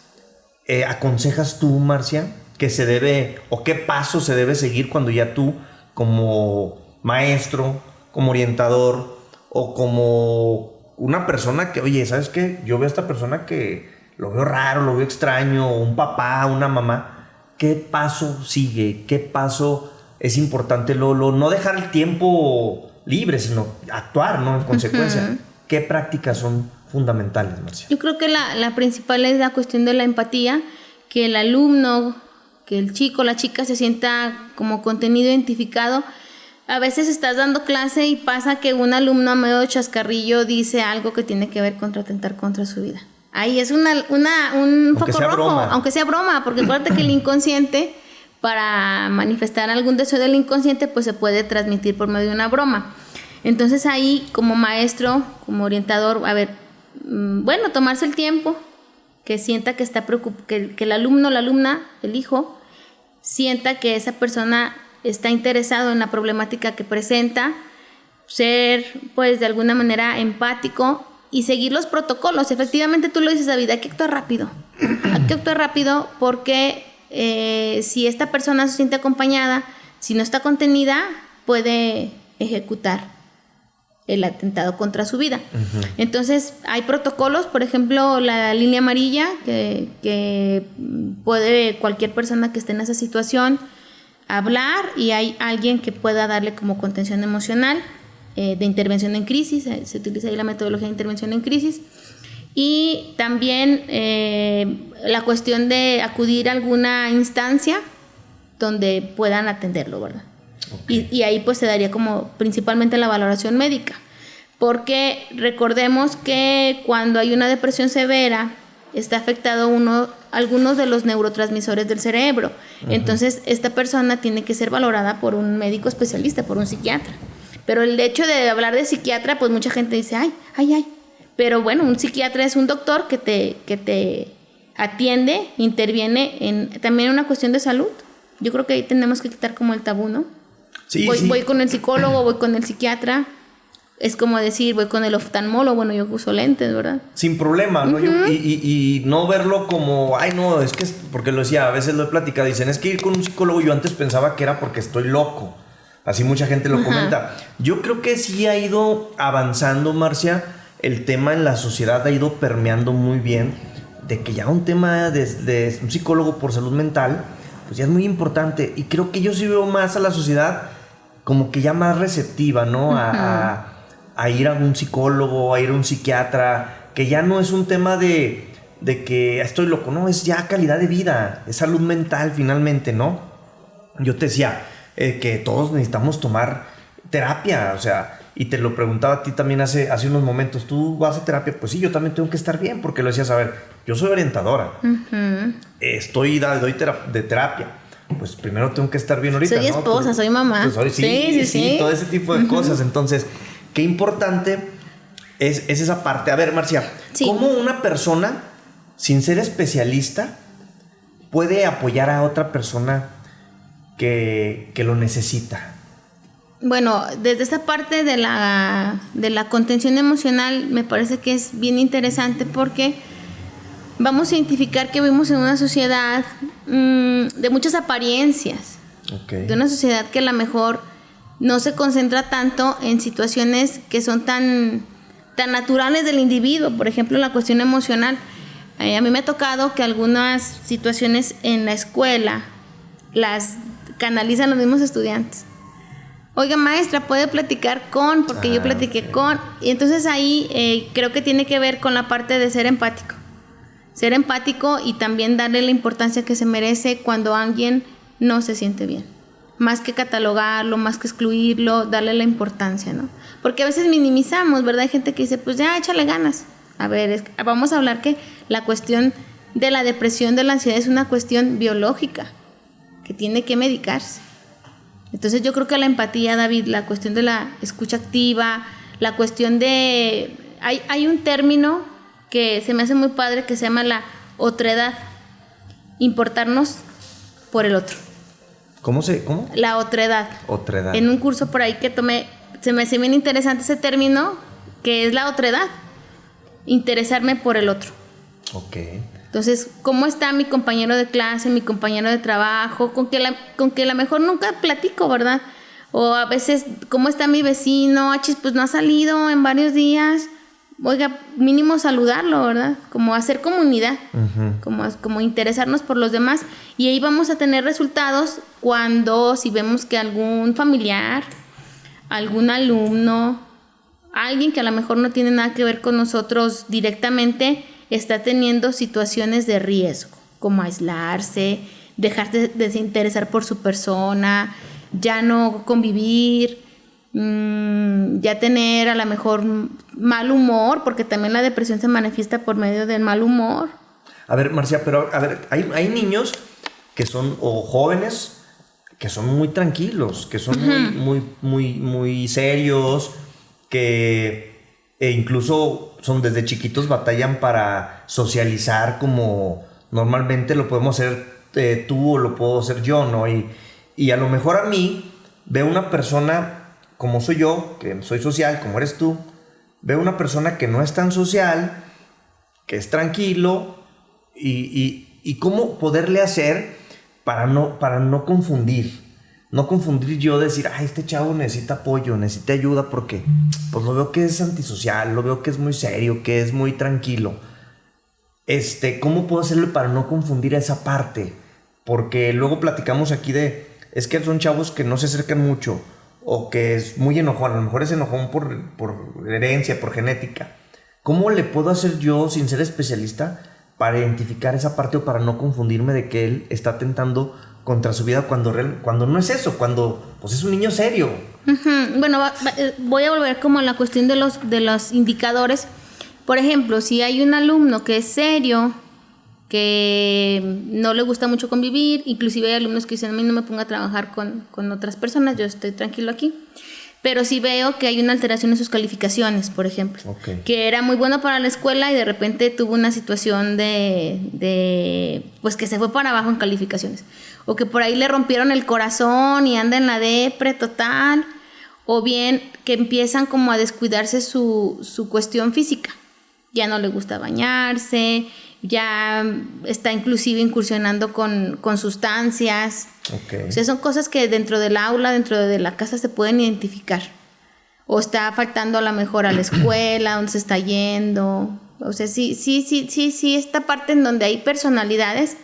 aconsejas tú, Marcia, que se debe o qué paso se debe seguir cuando ya tú como maestro, como orientador o como una persona que, oye, ¿sabes qué? Yo veo a esta persona que lo veo raro, lo veo extraño, un papá, una mamá. ¿Qué paso sigue? ¿Qué paso es importante? No dejar el tiempo libre, sino actuar, ¿no? En consecuencia. ¿Qué prácticas son fundamentales, Marcia? Yo creo que la principal es la cuestión de la empatía, que el alumno, que el chico, la chica se sienta como contenido identificado. A veces estás dando clase y pasa que un alumno a medio chascarrillo dice algo que tiene que ver con atentar contra su vida. Ahí es un foco rojo, aunque sea broma, porque acuérdate que el inconsciente, para manifestar algún deseo del inconsciente, pues se puede transmitir por medio de una broma. Entonces ahí, como maestro, como orientador, a ver, bueno, tomarse el tiempo, que sienta que está preocupado, que el alumno, la alumna, el hijo, sienta que esa persona está interesado en la problemática que presenta, ser, pues, de alguna manera empático y seguir los protocolos. Efectivamente, tú lo dices, David, hay que actuar rápido. Hay que actuar rápido porque si esta persona se siente acompañada, si no está contenida, puede ejecutar el atentado contra su vida. Entonces, hay protocolos, por ejemplo, la línea amarilla, que puede cualquier persona que esté en esa situación hablar y hay alguien que pueda darle como contención emocional. De intervención en crisis, se utiliza ahí la metodología de intervención en crisis, y también la cuestión de acudir a alguna instancia donde puedan atenderlo, ¿verdad? Okay. Y ahí pues se daría como principalmente la valoración médica, porque recordemos que cuando hay una depresión severa está afectado algunos de los neurotransmisores del cerebro. Entonces esta persona tiene que ser valorada por un médico especialista, por un psiquiatra. Pero el hecho de hablar de psiquiatra, pues mucha gente dice, ay. Pero bueno, un psiquiatra es un doctor que te atiende, interviene también en una cuestión de salud. Yo creo que ahí tenemos que quitar como el tabú, ¿no? Sí, voy con el psicólogo, voy con el psiquiatra. Es como decir, voy con el oftalmólogo, bueno, yo uso lentes, ¿verdad? Sin problema, ¿no? Y no verlo como, ay, no, es que, porque lo decía, a veces lo he platicado, dicen, es que ir con un psicólogo, yo antes pensaba que era porque estoy loco. Así mucha gente lo comenta. Yo creo que sí ha ido avanzando, Marcia, el tema en la sociedad ha ido permeando muy bien, de que ya un tema de un psicólogo por salud mental, pues ya es muy importante. Y creo que yo sí veo más a la sociedad como que ya más receptiva, ¿no? A ir a un psicólogo, a ir a un psiquiatra, que ya no es un tema de que estoy loco, no, es ya calidad de vida, es salud mental finalmente, ¿no? Yo te decía que todos necesitamos tomar terapia, o sea, y te lo preguntaba a ti también hace unos momentos, ¿tú vas a terapia? Pues sí, yo también tengo que estar bien, porque lo decías, a ver, yo soy orientadora, doy de terapia, pues primero tengo que estar bien ahorita, soy esposa, soy mamá. Pues, sí, todo ese tipo de cosas. Entonces, qué importante es esa parte. A ver, Marcia, ¿cómo una persona, sin ser especialista, puede apoyar a otra persona que lo necesita? Bueno, desde esa parte de la contención emocional me parece que es bien interesante, porque vamos a identificar que vivimos en una sociedad de muchas apariencias, de una sociedad que a lo mejor no se concentra tanto en situaciones que son tan naturales del individuo. Por ejemplo, la cuestión emocional. A mí me ha tocado que algunas situaciones en la escuela las canalizan los mismos estudiantes. Oiga, maestra, ¿puede platicar con? Porque yo platiqué con. Y entonces ahí creo que tiene que ver con la parte de ser empático. Ser empático y también darle la importancia que se merece cuando alguien no se siente bien. Más que catalogarlo, más que excluirlo, darle la importancia, ¿no? Porque a veces minimizamos, ¿verdad? Hay gente que dice, pues ya, échale ganas. A ver, vamos a hablar que la cuestión de la depresión, de la ansiedad, es una cuestión biológica que tiene que medicarse. Entonces yo creo que la empatía, David, la cuestión de la escucha activa, la cuestión de... Hay un término que se me hace muy padre que se llama la otredad. Importarnos por el otro. ¿Cómo? La otredad. Otredad. En un curso por ahí que tomé, se me hace bien interesante ese término, que es la otredad. Interesarme por el otro. Ok. Entonces, ¿cómo está mi compañero de clase, mi compañero de trabajo? Con que a lo mejor nunca platico, ¿verdad? O a veces, ¿cómo está mi vecino? Pues no ha salido en varios días. Oiga, mínimo saludarlo, ¿verdad? Como hacer comunidad, como interesarnos por los demás. Y ahí vamos a tener resultados si vemos que algún familiar, algún alumno, alguien que a lo mejor no tiene nada que ver con nosotros directamente, está teniendo situaciones de riesgo, como aislarse, dejarse de desinteresar por su persona, ya no convivir, ya tener a lo mejor mal humor, porque también la depresión se manifiesta por medio del mal humor. A ver, Marcia, pero a ver, hay niños que son, o jóvenes, que son muy tranquilos, que son muy serios, que incluso son desde chiquitos batallan para socializar como normalmente lo podemos hacer tú o lo puedo hacer yo, ¿no? Y a lo mejor a mí veo una persona como soy yo, que soy social, como eres tú, veo una persona que no es tan social, que es tranquilo, y cómo poderle hacer para no confundir. No confundir yo, decir, este chavo necesita apoyo, necesita ayuda, porque pues lo veo que es antisocial, lo veo que es muy serio, que es muy tranquilo. ¿Cómo puedo hacerlo para no confundir esa parte? Porque luego platicamos aquí es que son chavos que no se acercan mucho, o que es muy enojón, a lo mejor es enojón por herencia, por genética. ¿Cómo le puedo hacer yo, sin ser especialista, para identificar esa parte o para no confundirme de que él está atentando contra su vida cuando no es eso, cuando pues es un niño serio? Bueno, voy a volver como a la cuestión de los indicadores. Por ejemplo, si hay un alumno que es serio, que no le gusta mucho convivir, inclusive hay alumnos que dicen, a mí no me ponga a trabajar con otras personas, yo estoy tranquilo aquí. Pero sí veo que hay una alteración en sus calificaciones, por ejemplo. Okay. Que era muy bueno para la escuela y de repente tuvo una situación pues que se fue para abajo en calificaciones. O que por ahí le rompieron el corazón y anda en la depre total. O bien que empiezan como a descuidarse su cuestión física. Ya no le gusta bañarse, ya está inclusive incursionando con sustancias. Okay. O sea, son cosas que dentro del aula, dentro de la casa se pueden identificar. O está faltando a lo mejor a la escuela, donde se está yendo. O sea, sí, esta parte en donde hay personalidades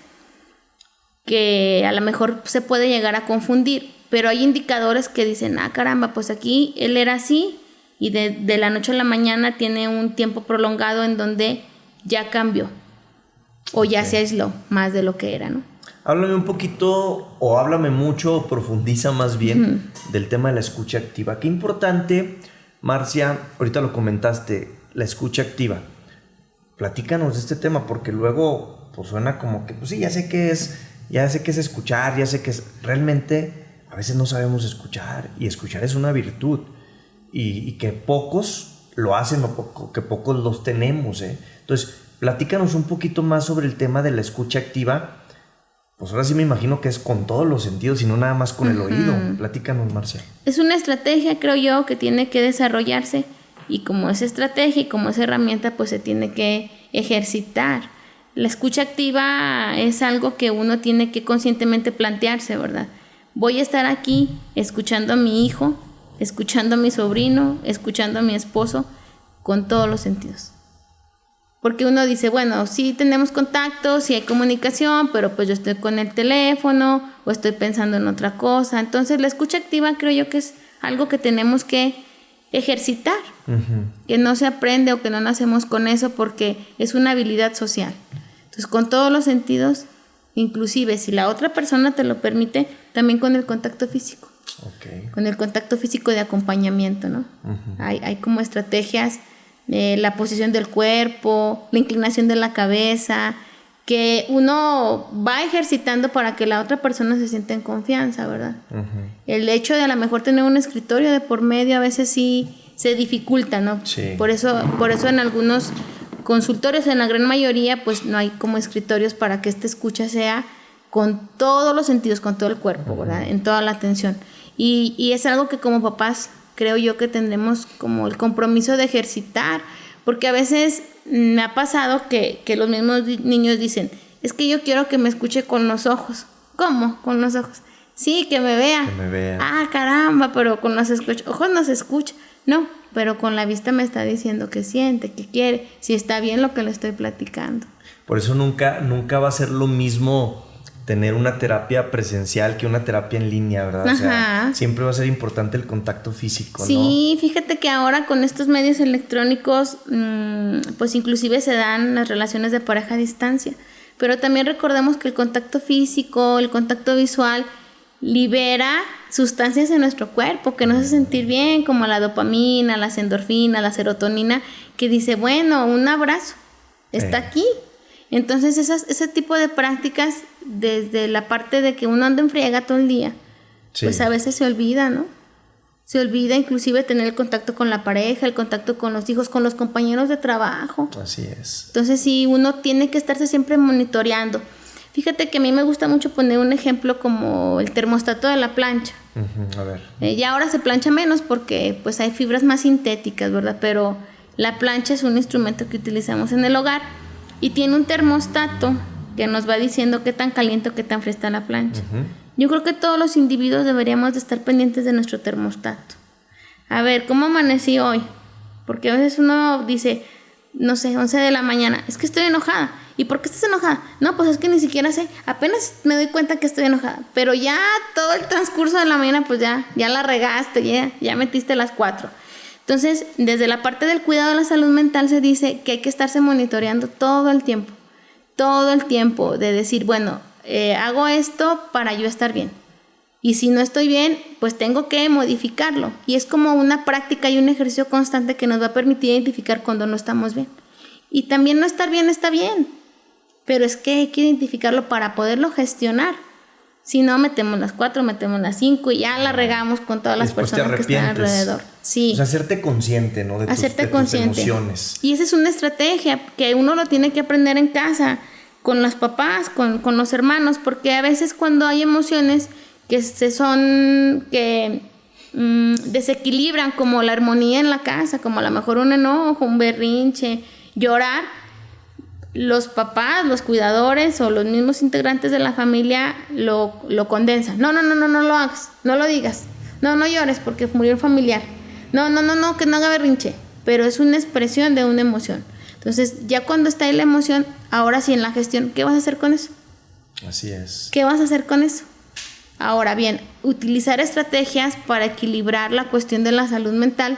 que a lo mejor se puede llegar a confundir. Pero hay indicadores que dicen, caramba, pues aquí él era así y de la noche a la mañana tiene un tiempo prolongado en donde ya cambió. O ya se aisló más de lo que era, ¿no? Háblame un poquito, o háblame mucho, o profundiza más bien del tema de la escucha activa. Qué importante, Marcia, ahorita lo comentaste, la escucha activa. Platícanos de este tema, porque luego pues suena como que, pues sí, ya sé que es escuchar, ya sé que es... Realmente a veces no sabemos escuchar, y escuchar es una virtud, y que pocos lo hacen, o que pocos los tenemos, ¿eh? Entonces, platícanos un poquito más sobre el tema de la escucha activa. Pues ahora sí me imagino que es con todos los sentidos y no nada más con el oído. Platícanos, Marcia. Es una estrategia, creo yo, que tiene que desarrollarse, y como es estrategia y como es herramienta, pues se tiene que ejercitar. La escucha activa es algo que uno tiene que conscientemente plantearse, ¿verdad? Voy a estar aquí escuchando a mi hijo, escuchando a mi sobrino, escuchando a mi esposo, con todos los sentidos. Porque uno dice, bueno, sí tenemos contacto, sí hay comunicación, pero pues yo estoy con el teléfono o estoy pensando en otra cosa. Entonces la escucha activa creo yo que es algo que tenemos que ejercitar, que no se aprende o que no nacemos con eso, porque es una habilidad social. Entonces con todos los sentidos, inclusive si la otra persona te lo permite, también con el contacto físico. Okay. Con el contacto físico de acompañamiento, ¿no? Hay como estrategias, la posición del cuerpo, la inclinación de la cabeza, que uno va ejercitando para que la otra persona se sienta en confianza, ¿verdad? El hecho de a lo mejor tener un escritorio de por medio a veces sí se dificulta, ¿no? Sí. Por eso en algunos consultorios, en la gran mayoría, pues no hay como escritorios para que esta escucha sea con todos los sentidos, con todo el cuerpo, ¿verdad? En toda la atención. Y es algo que como papás creo yo que tendremos como el compromiso de ejercitar, porque a veces me ha pasado que los mismos niños dicen, es que yo quiero que me escuche con los ojos. ¿Cómo? Con los ojos. Sí, que me vea. Que me vea. Ah, caramba, pero con los ojos no se escucha. No, pero con la vista me está diciendo que siente, que quiere, si está bien lo que le estoy platicando. Por eso nunca va a ser lo mismo tener una terapia presencial que una terapia en línea, ¿verdad? O sea, siempre va a ser importante el contacto físico, ¿no? Sí, fíjate que ahora con estos medios electrónicos, pues inclusive se dan las relaciones de pareja a distancia. Pero también recordemos que el contacto físico, el contacto visual, libera sustancias en nuestro cuerpo que nos hace sentir bien, como la dopamina, las endorfinas, la serotonina, que dice, bueno, un abrazo, está aquí. Entonces ese tipo de prácticas, desde la parte de que uno anda en friega todo el día, pues a veces se olvida, ¿no? Se olvida inclusive tener el contacto con la pareja, el contacto con los hijos, con los compañeros de trabajo. Así es. Entonces sí, uno tiene que estarse siempre monitoreando. Fíjate que a mí me gusta mucho poner un ejemplo como el termostato de la plancha. A ver. Ya ahora se plancha menos porque pues hay fibras más sintéticas, ¿verdad? Pero la plancha es un instrumento que utilizamos en el hogar y tiene un termostato que nos va diciendo qué tan caliente o qué tan fría está la plancha. Yo creo que todos los individuos deberíamos de estar pendientes de nuestro termostato. A ver, ¿cómo amanecí hoy? Porque a veces uno dice, no sé, 11 de la mañana, es que estoy enojada. ¿Y por qué estás enojada? No, pues es que ni siquiera sé, apenas me doy cuenta que estoy enojada. Pero ya todo el transcurso de la mañana, pues ya la regaste, ya metiste las 4. Entonces, desde la parte del cuidado de la salud mental se dice que hay que estarse monitoreando todo el tiempo, de decir, bueno, hago esto para yo estar bien. Y si no estoy bien, pues tengo que modificarlo. Y es como una práctica y un ejercicio constante que nos va a permitir identificar cuando no estamos bien. Y también no estar bien está bien, pero es que hay que identificarlo para poderlo gestionar. Si no, metemos las 4, metemos las 5 y ya la regamos con todas las personas que están alrededor. Sí. O sea, hacerte consciente, ¿no? De tus emociones. Y esa es una estrategia que uno lo tiene que aprender en casa, con los papás, con los hermanos, porque a veces cuando hay emociones que desequilibran como la armonía en la casa, como a lo mejor un enojo, un berrinche, llorar, los papás, los cuidadores o los mismos integrantes de la familia lo condensan. No lo hagas, no lo digas, no llores porque murió el familiar, no, que no haga berrinche, pero es una expresión de una emoción. Entonces ya cuando está ahí la emoción, ahora sí en la gestión, ¿qué vas a hacer con eso? Así es. ¿Qué vas a hacer con eso? Ahora bien, utilizar estrategias para equilibrar la cuestión de la salud mental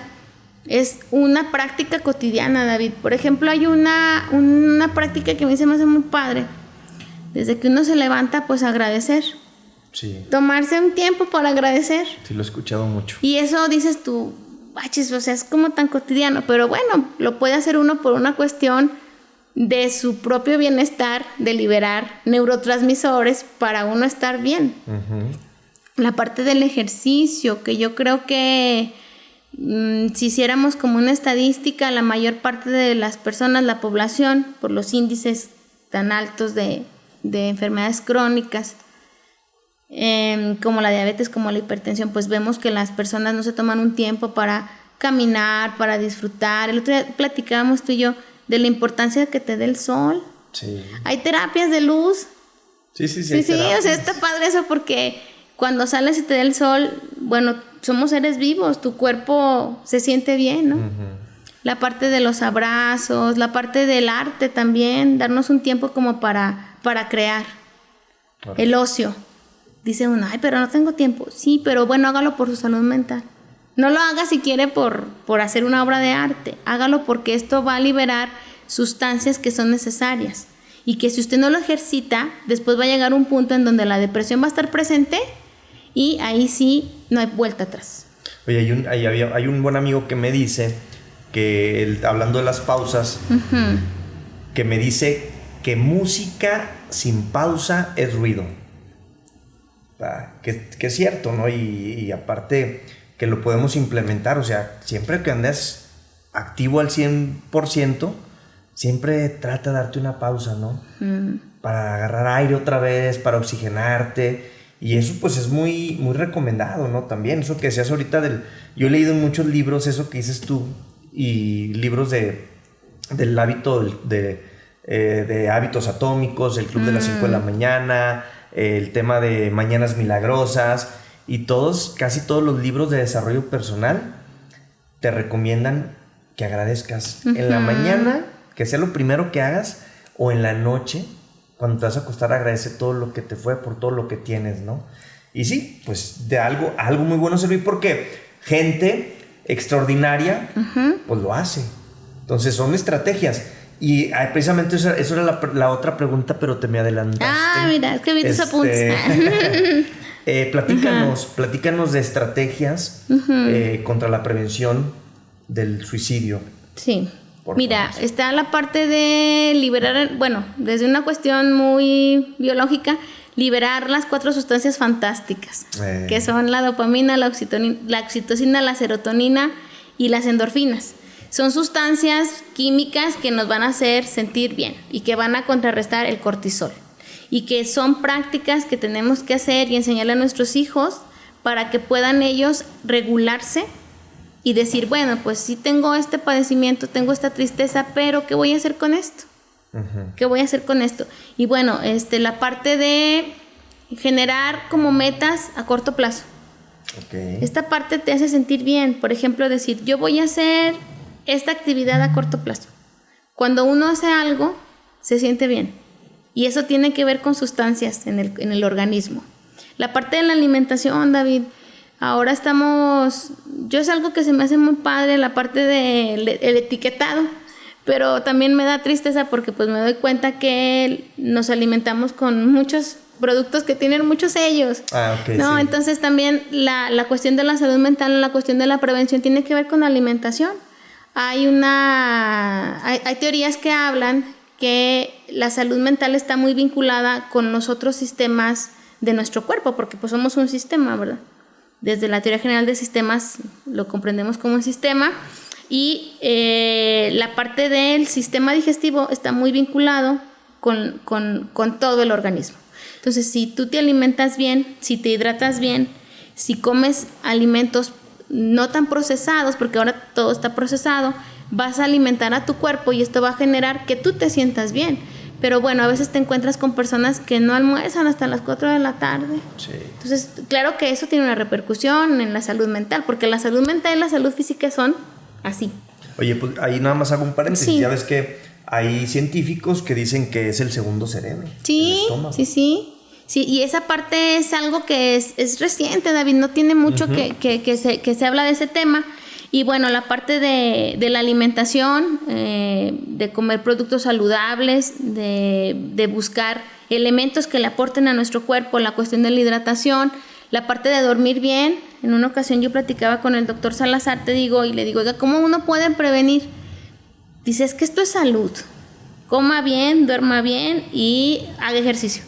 es una práctica cotidiana, David. Por ejemplo, hay una práctica que a mí se me hace muy padre. Desde que uno se levanta, pues agradecer. Sí. Tomarse un tiempo para agradecer. Sí, lo he escuchado mucho. Y eso dices tú, baches, o sea, es como tan cotidiano. Pero bueno, lo puede hacer uno por una cuestión de su propio bienestar, de liberar neurotransmisores para uno estar bien. La parte del ejercicio, que yo creo que si hiciéramos como una estadística, la mayor parte de las personas, la población, por los índices tan altos de enfermedades crónicas, como la diabetes, como la hipertensión, pues vemos que las personas no se toman un tiempo para caminar, para disfrutar. El otro día platicábamos tú y yo de la importancia de que te dé el sol. Sí. Hay terapias de luz. Sí, o sea, está padre eso porque cuando sales y te da el sol, bueno, somos seres vivos, tu cuerpo se siente bien, ¿no? La parte de los abrazos, la parte del arte también, darnos un tiempo como para crear. El ocio. Dice uno, ay, pero no tengo tiempo. Sí, pero bueno, hágalo por su salud mental. No lo haga si quiere por hacer una obra de arte. Hágalo porque esto va a liberar sustancias que son necesarias. Y que si usted no lo ejercita, después va a llegar un punto en donde la depresión va a estar presente y ahí sí no hay vuelta atrás. Oye, hay un buen amigo que me dice que, hablando de las pausas, que me dice que música sin pausa es ruido. Que es cierto, ¿no? Y aparte que lo podemos implementar, o sea, siempre que andes activo al 100%, siempre trata de darte una pausa, ¿no? para agarrar aire otra vez, para oxigenarte. Y eso pues es muy, muy recomendado, ¿no? También, eso que decías ahorita yo he leído en muchos libros eso que dices tú, y libros del hábito, de hábitos atómicos, el club de las 5 de la mañana, el tema de mañanas milagrosas, y casi todos los libros de desarrollo personal te recomiendan que agradezcas en la mañana, que sea lo primero que hagas, o en la noche, cuando te vas a acostar, agradece todo lo que te fue por todo lo que tienes, ¿no? Y sí, pues de algo muy bueno servir, porque gente extraordinaria, pues lo hace. Entonces son estrategias. Y precisamente eso era la otra pregunta, pero te me adelantaste. Mira, es que vi tus apuntes. Platícanos de estrategias contra la prevención del suicidio. Sí. Mira, está la parte de liberar, bueno, desde una cuestión muy biológica, liberar las 4 sustancias fantásticas, que son la dopamina, la oxitocina, la serotonina y las endorfinas. Son sustancias químicas que nos van a hacer sentir bien y que van a contrarrestar el cortisol. Y que son prácticas que tenemos que hacer y enseñarle a nuestros hijos para que puedan ellos regularse y decir, bueno, pues sí tengo este padecimiento, tengo esta tristeza, pero ¿qué voy a hacer con esto? ¿Qué voy a hacer con esto? Y bueno, la parte de generar como metas a corto plazo. Okay. Esta parte te hace sentir bien. Por ejemplo, decir, yo voy a hacer esta actividad a corto plazo. Cuando uno hace algo, se siente bien. Y eso tiene que ver con sustancias en el organismo. La parte de la alimentación, David, ahora yo es algo que se me hace muy padre, la parte del etiquetado, pero también me da tristeza porque pues me doy cuenta que nos alimentamos con muchos productos que tienen muchos sellos. Okay, ¿no? Sí. Entonces también la cuestión de la salud mental, la cuestión de la prevención tiene que ver con la alimentación. Hay teorías que hablan que la salud mental está muy vinculada con los otros sistemas de nuestro cuerpo, porque pues somos un sistema, ¿verdad? Desde la teoría general de sistemas lo comprendemos como un sistema, y la parte del sistema digestivo está muy vinculado con todo el organismo. Entonces, si tú te alimentas bien, si te hidratas bien, si comes alimentos no tan procesados, porque ahora todo está procesado, vas a alimentar a tu cuerpo y esto va a generar que tú te sientas bien. Pero bueno, a veces te encuentras con personas que no almuerzan hasta las 4 de la tarde. Sí. Entonces, claro que eso tiene una repercusión en la salud mental, porque la salud mental y la salud física son así. Oye, pues ahí nada más hago un paréntesis. Sí. Ya ves que hay científicos que dicen que es el segundo cerebro. Sí, el estómago. sí. Sí, y esa parte es algo que es reciente, David, no tiene mucho que se habla de ese tema. Y bueno, la parte de la alimentación, de comer productos saludables, de buscar elementos que le aporten a nuestro cuerpo, la cuestión de la hidratación, la parte de dormir bien. En una ocasión yo platicaba con el doctor Salazar, le digo, oiga, ¿cómo uno puede prevenir? Dice, es que esto es salud. Coma bien, duerma bien y haga ejercicio.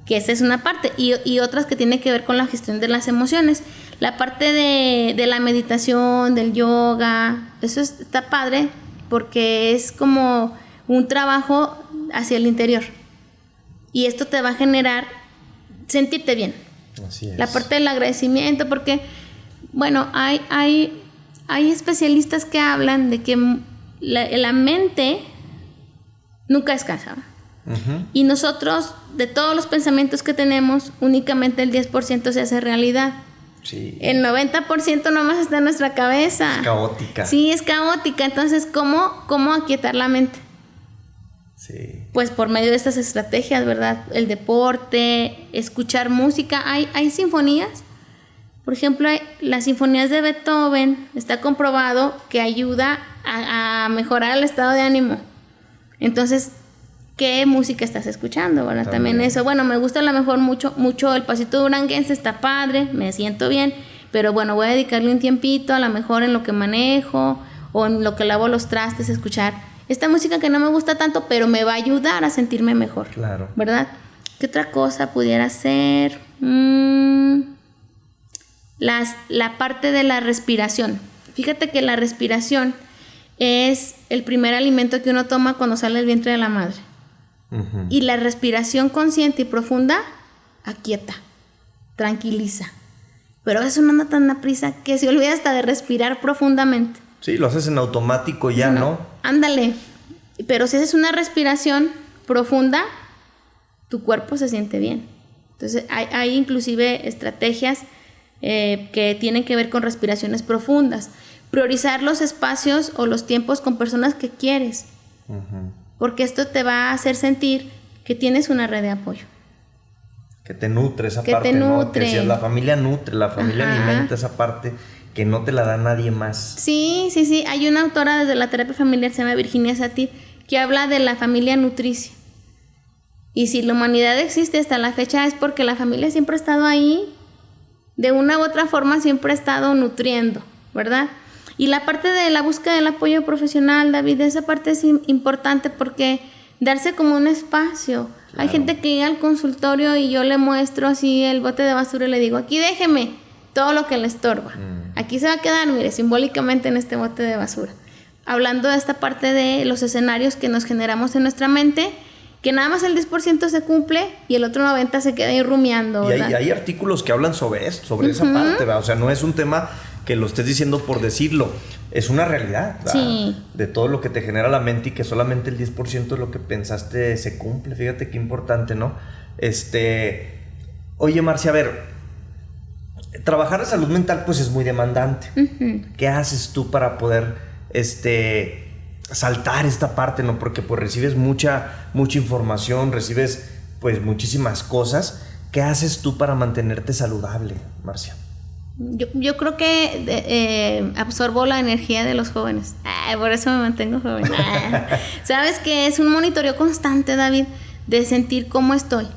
Que esa es una parte, y otras que tienen que ver con la gestión de las emociones. La parte de la meditación, del yoga, eso está padre porque es como un trabajo hacia el interior. Y esto te va a generar sentirte bien. Así es. La parte del agradecimiento, porque, bueno, hay especialistas que hablan de que la mente nunca descansa. Y nosotros, de todos los pensamientos que tenemos, únicamente el 10% se hace realidad. Sí. El 90% nomás está en nuestra cabeza. Es caótica. Sí, es caótica. Entonces, ¿cómo aquietar la mente? Sí. Pues por medio de estas estrategias, ¿verdad? El deporte, escuchar música. Hay sinfonías. Por ejemplo, las sinfonías de Beethoven, está comprobado que ayuda a mejorar el estado de ánimo. Entonces, ¿qué música estás escuchando? Bueno, también eso. Bueno, me gusta a lo mejor mucho el pasito duranguense, está padre, me siento bien, pero bueno, voy a dedicarle un tiempito, a lo mejor en lo que manejo o en lo que lavo los trastes, escuchar esta música que no me gusta tanto, pero me va a ayudar a sentirme mejor. Claro. ¿Verdad? ¿Qué otra cosa pudiera ser? La parte de la respiración. Fíjate que la respiración es el primer alimento que uno toma cuando sale del vientre de la madre. Y la respiración consciente y profunda aquieta, tranquiliza. Pero eso no anda tan a prisa que se olvida hasta de respirar profundamente. Sí, lo haces en automático ya, ¿no? Ándale. Pero si haces una respiración profunda, tu cuerpo se siente bien. Entonces hay inclusive estrategias que tienen que ver con respiraciones profundas. Priorizar los espacios o los tiempos con personas que quieres. Porque esto te va a hacer sentir que tienes una red de apoyo. Que te nutre esa que parte, te ¿no? nutre. Que si la familia nutre, la familia alimenta esa parte que no te la da nadie más. Sí. Hay una autora desde la terapia familiar, se llama Virginia Satir, que habla de la familia nutricia. Y si la humanidad existe hasta la fecha es porque la familia siempre ha estado ahí. De una u otra forma siempre ha estado nutriendo, ¿verdad? Y la parte de la búsqueda del apoyo profesional, David, esa parte es importante porque darse como un espacio. Claro. Hay gente que llega al consultorio y yo le muestro así el bote de basura y le digo, aquí déjeme todo lo que le estorba. Aquí se va a quedar, mire, simbólicamente en este bote de basura. Hablando de esta parte de los escenarios que nos generamos en nuestra mente, que nada más el 10% se cumple y el otro 90% se queda ahí rumiando, ¿verdad? Y hay artículos que hablan sobre esto, sobre esa parte, ¿verdad? O sea, no es un tema que lo estés diciendo por decirlo, es una realidad, ¿verdad? Sí. De todo lo que te genera la mente y que solamente el 10% de lo que pensaste se cumple. Fíjate qué importante, ¿no? Oye, Marcia, a ver, trabajar en salud mental pues es muy demandante. ¿Qué haces tú para poder saltar esta parte, ¿no? Porque pues recibes mucha información, recibes pues muchísimas cosas. ¿Qué haces tú para mantenerte saludable, Marcia? Yo creo que absorbo la energía de los jóvenes. Por eso me mantengo joven. Sabes que es un monitoreo constante, David, de sentir cómo estoy.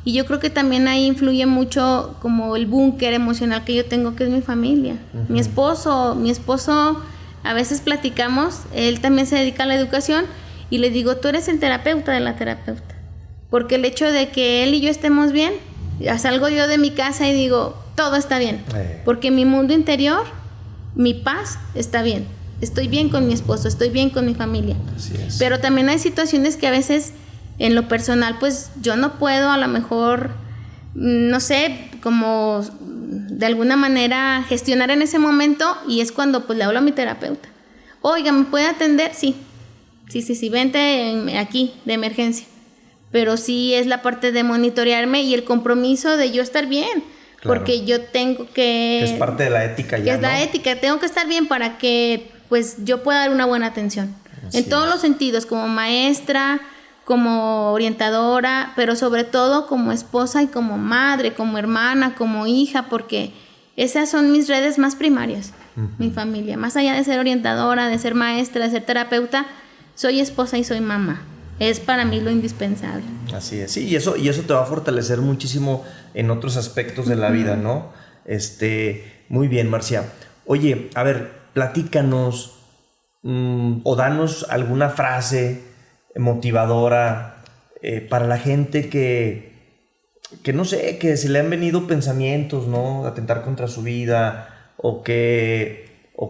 Y yo creo que también ahí influye mucho como el búnker emocional que yo tengo, que es mi familia. Mi esposo, a veces platicamos, él también se dedica a la educación y le digo, tú eres el terapeuta de la terapeuta. Porque el hecho de que él y yo estemos bien, ya salgo yo de mi casa y digo, todo está bien. Porque mi mundo interior, mi paz está bien. Estoy bien con mi esposo, estoy bien con mi familia. Así es. Pero también hay situaciones que a veces, en lo personal, pues yo no puedo a lo mejor, no sé, como de alguna manera gestionar en ese momento y es cuando pues le hablo a mi terapeuta. Oiga, ¿me puede atender? Sí, vente aquí de emergencia. Pero sí es la parte de monitorearme y el compromiso de yo estar bien. Claro. Porque yo tengo que... Es parte de la ética ya, que es la ética, tengo que estar bien para que pues yo pueda dar una buena atención. Así en todos los sentidos, como maestra, como orientadora, pero sobre todo como esposa y como madre, como hermana, como hija, porque esas son mis redes más primarias, mi familia. Más allá de ser orientadora, de ser maestra, de ser terapeuta, soy esposa y soy mamá. Es para mí lo indispensable. Así es, sí, y eso te va a fortalecer muchísimo en otros aspectos de la vida, ¿no? Muy bien, Marcia. Oye, a ver, platícanos o danos alguna frase motivadora para la gente que no sé, que se le han venido pensamientos, ¿no? Atentar contra su vida o que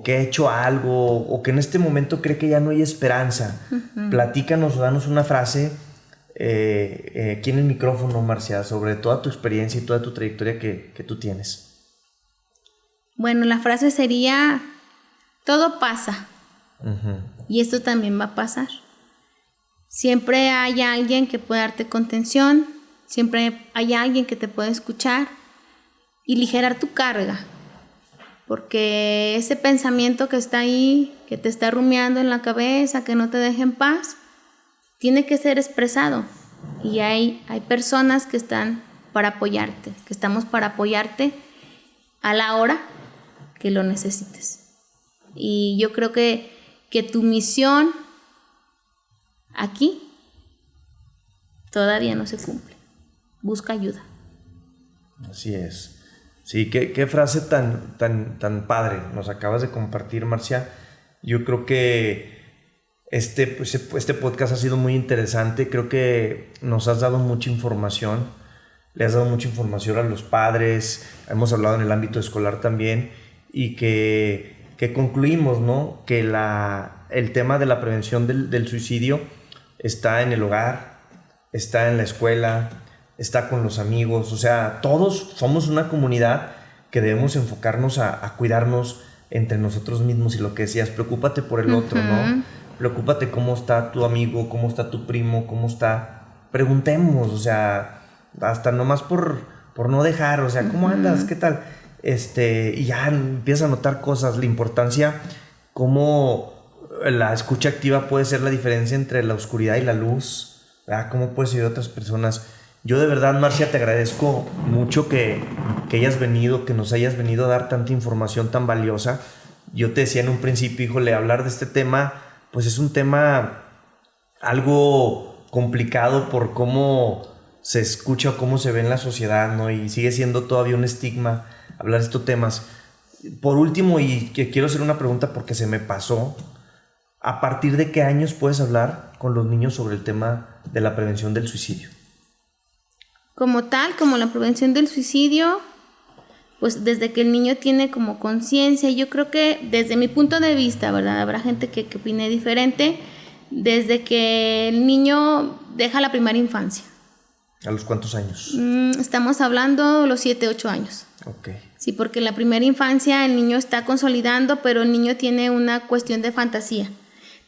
ha hecho algo o que en este momento cree que ya no hay esperanza. Platícanos o danos una frase aquí en el micrófono, Marcia, sobre toda tu experiencia y toda tu trayectoria que tú tienes. Bueno, la frase sería, todo pasa y esto también va a pasar. Siempre hay alguien que puede darte contención, siempre hay alguien que te puede escuchar y aligerar tu carga. Porque ese pensamiento que está ahí, que te está rumiando en la cabeza, que no te deja en paz, tiene que ser expresado. Y hay personas que están para apoyarte, que estamos para apoyarte a la hora que lo necesites. Y yo creo que tu misión aquí todavía no se cumple. Busca ayuda. Así es. Sí, qué frase tan padre nos acabas de compartir, Marcia. Yo creo que este podcast ha sido muy interesante. Creo que nos has dado mucha información. Le has dado mucha información a los padres. Hemos hablado en el ámbito escolar también. Y que concluimos, ¿no? Que el tema de la prevención del suicidio está en el hogar, está en la escuela, está con los amigos. O sea, todos somos una comunidad que debemos enfocarnos a cuidarnos entre nosotros mismos. Y lo que decías, preocúpate por el otro, ¿no? Preocúpate cómo está tu amigo, cómo está tu primo, cómo está. Preguntemos, o sea, hasta nomás por no dejar, o sea, ¿cómo andas? ¿Qué tal? Y ya empiezas a notar cosas, la importancia, cómo la escucha activa puede ser la diferencia entre la oscuridad y la luz, ¿verdad? Cómo puedes ayudar a otras personas. Yo de verdad, Marcia, te agradezco mucho que hayas venido, que nos hayas venido a dar tanta información tan valiosa. Yo te decía en un principio, híjole, hablar de este tema, pues es un tema algo complicado por cómo se escucha o cómo se ve en la sociedad, ¿no? Y sigue siendo todavía un estigma hablar de estos temas. Por último, y que quiero hacer una pregunta porque se me pasó, ¿a partir de qué años puedes hablar con los niños sobre el tema de la prevención del suicidio? Como tal, como la prevención del suicidio, pues desde que el niño tiene como conciencia. Yo creo que desde mi punto de vista, ¿verdad? Habrá gente que opine diferente. Desde que el niño deja la primera infancia. ¿A los cuántos años? Estamos hablando de los 7, 8 años. Ok. Sí, porque en la primera infancia el niño está consolidando, pero el niño tiene una cuestión de fantasía.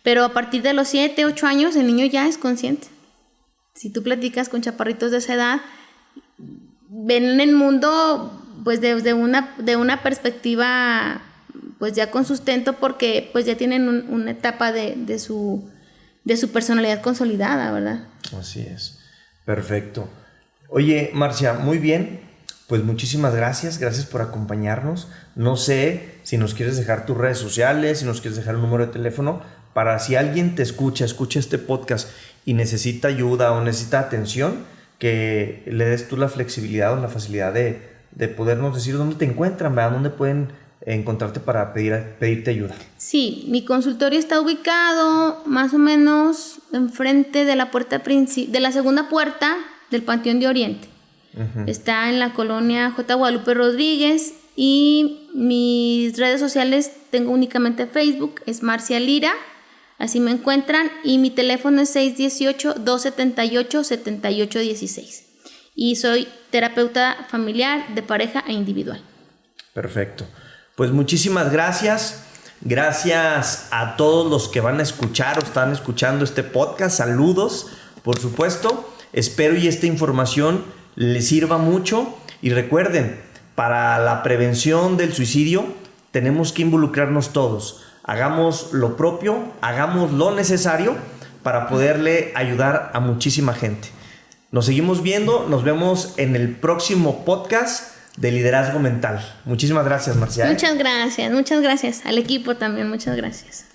Pero a partir de los 7, 8 años el niño ya es consciente. Si tú platicas con chaparritos de esa edad, ven el mundo pues desde una perspectiva pues ya con sustento, porque pues ya tienen una etapa de su personalidad consolidada, ¿verdad? Así es. Perfecto. Oye, Marcia, muy bien. Pues muchísimas gracias por acompañarnos. No sé si nos quieres dejar tus redes sociales, si nos quieres dejar un número de teléfono, para si alguien te escucha este podcast y necesita ayuda o necesita atención, que le des tú la flexibilidad o la facilidad de podernos decir dónde te encuentran, ¿verdad? Dónde pueden encontrarte para pedirte ayuda. Sí, mi consultorio está ubicado más o menos enfrente de la puerta de la segunda puerta del Panteón de Oriente. Está en la colonia J. Guadalupe Rodríguez, y mis redes sociales tengo únicamente Facebook, es Marcia Lira, así me encuentran, y mi teléfono es 618-278-7816, y soy terapeuta familiar, de pareja e individual. Perfecto. Pues muchísimas gracias. Gracias a todos los que van a escuchar o están escuchando este podcast. Saludos, por supuesto. Espero y esta información les sirva mucho. Y recuerden, para la prevención del suicidio tenemos que involucrarnos todos. Hagamos lo propio, hagamos lo necesario para poderle ayudar a muchísima gente. Nos seguimos viendo, nos vemos en el próximo podcast de Liderazgo Mental. Muchísimas gracias, Marcia. Muchas gracias. Al equipo también, muchas gracias.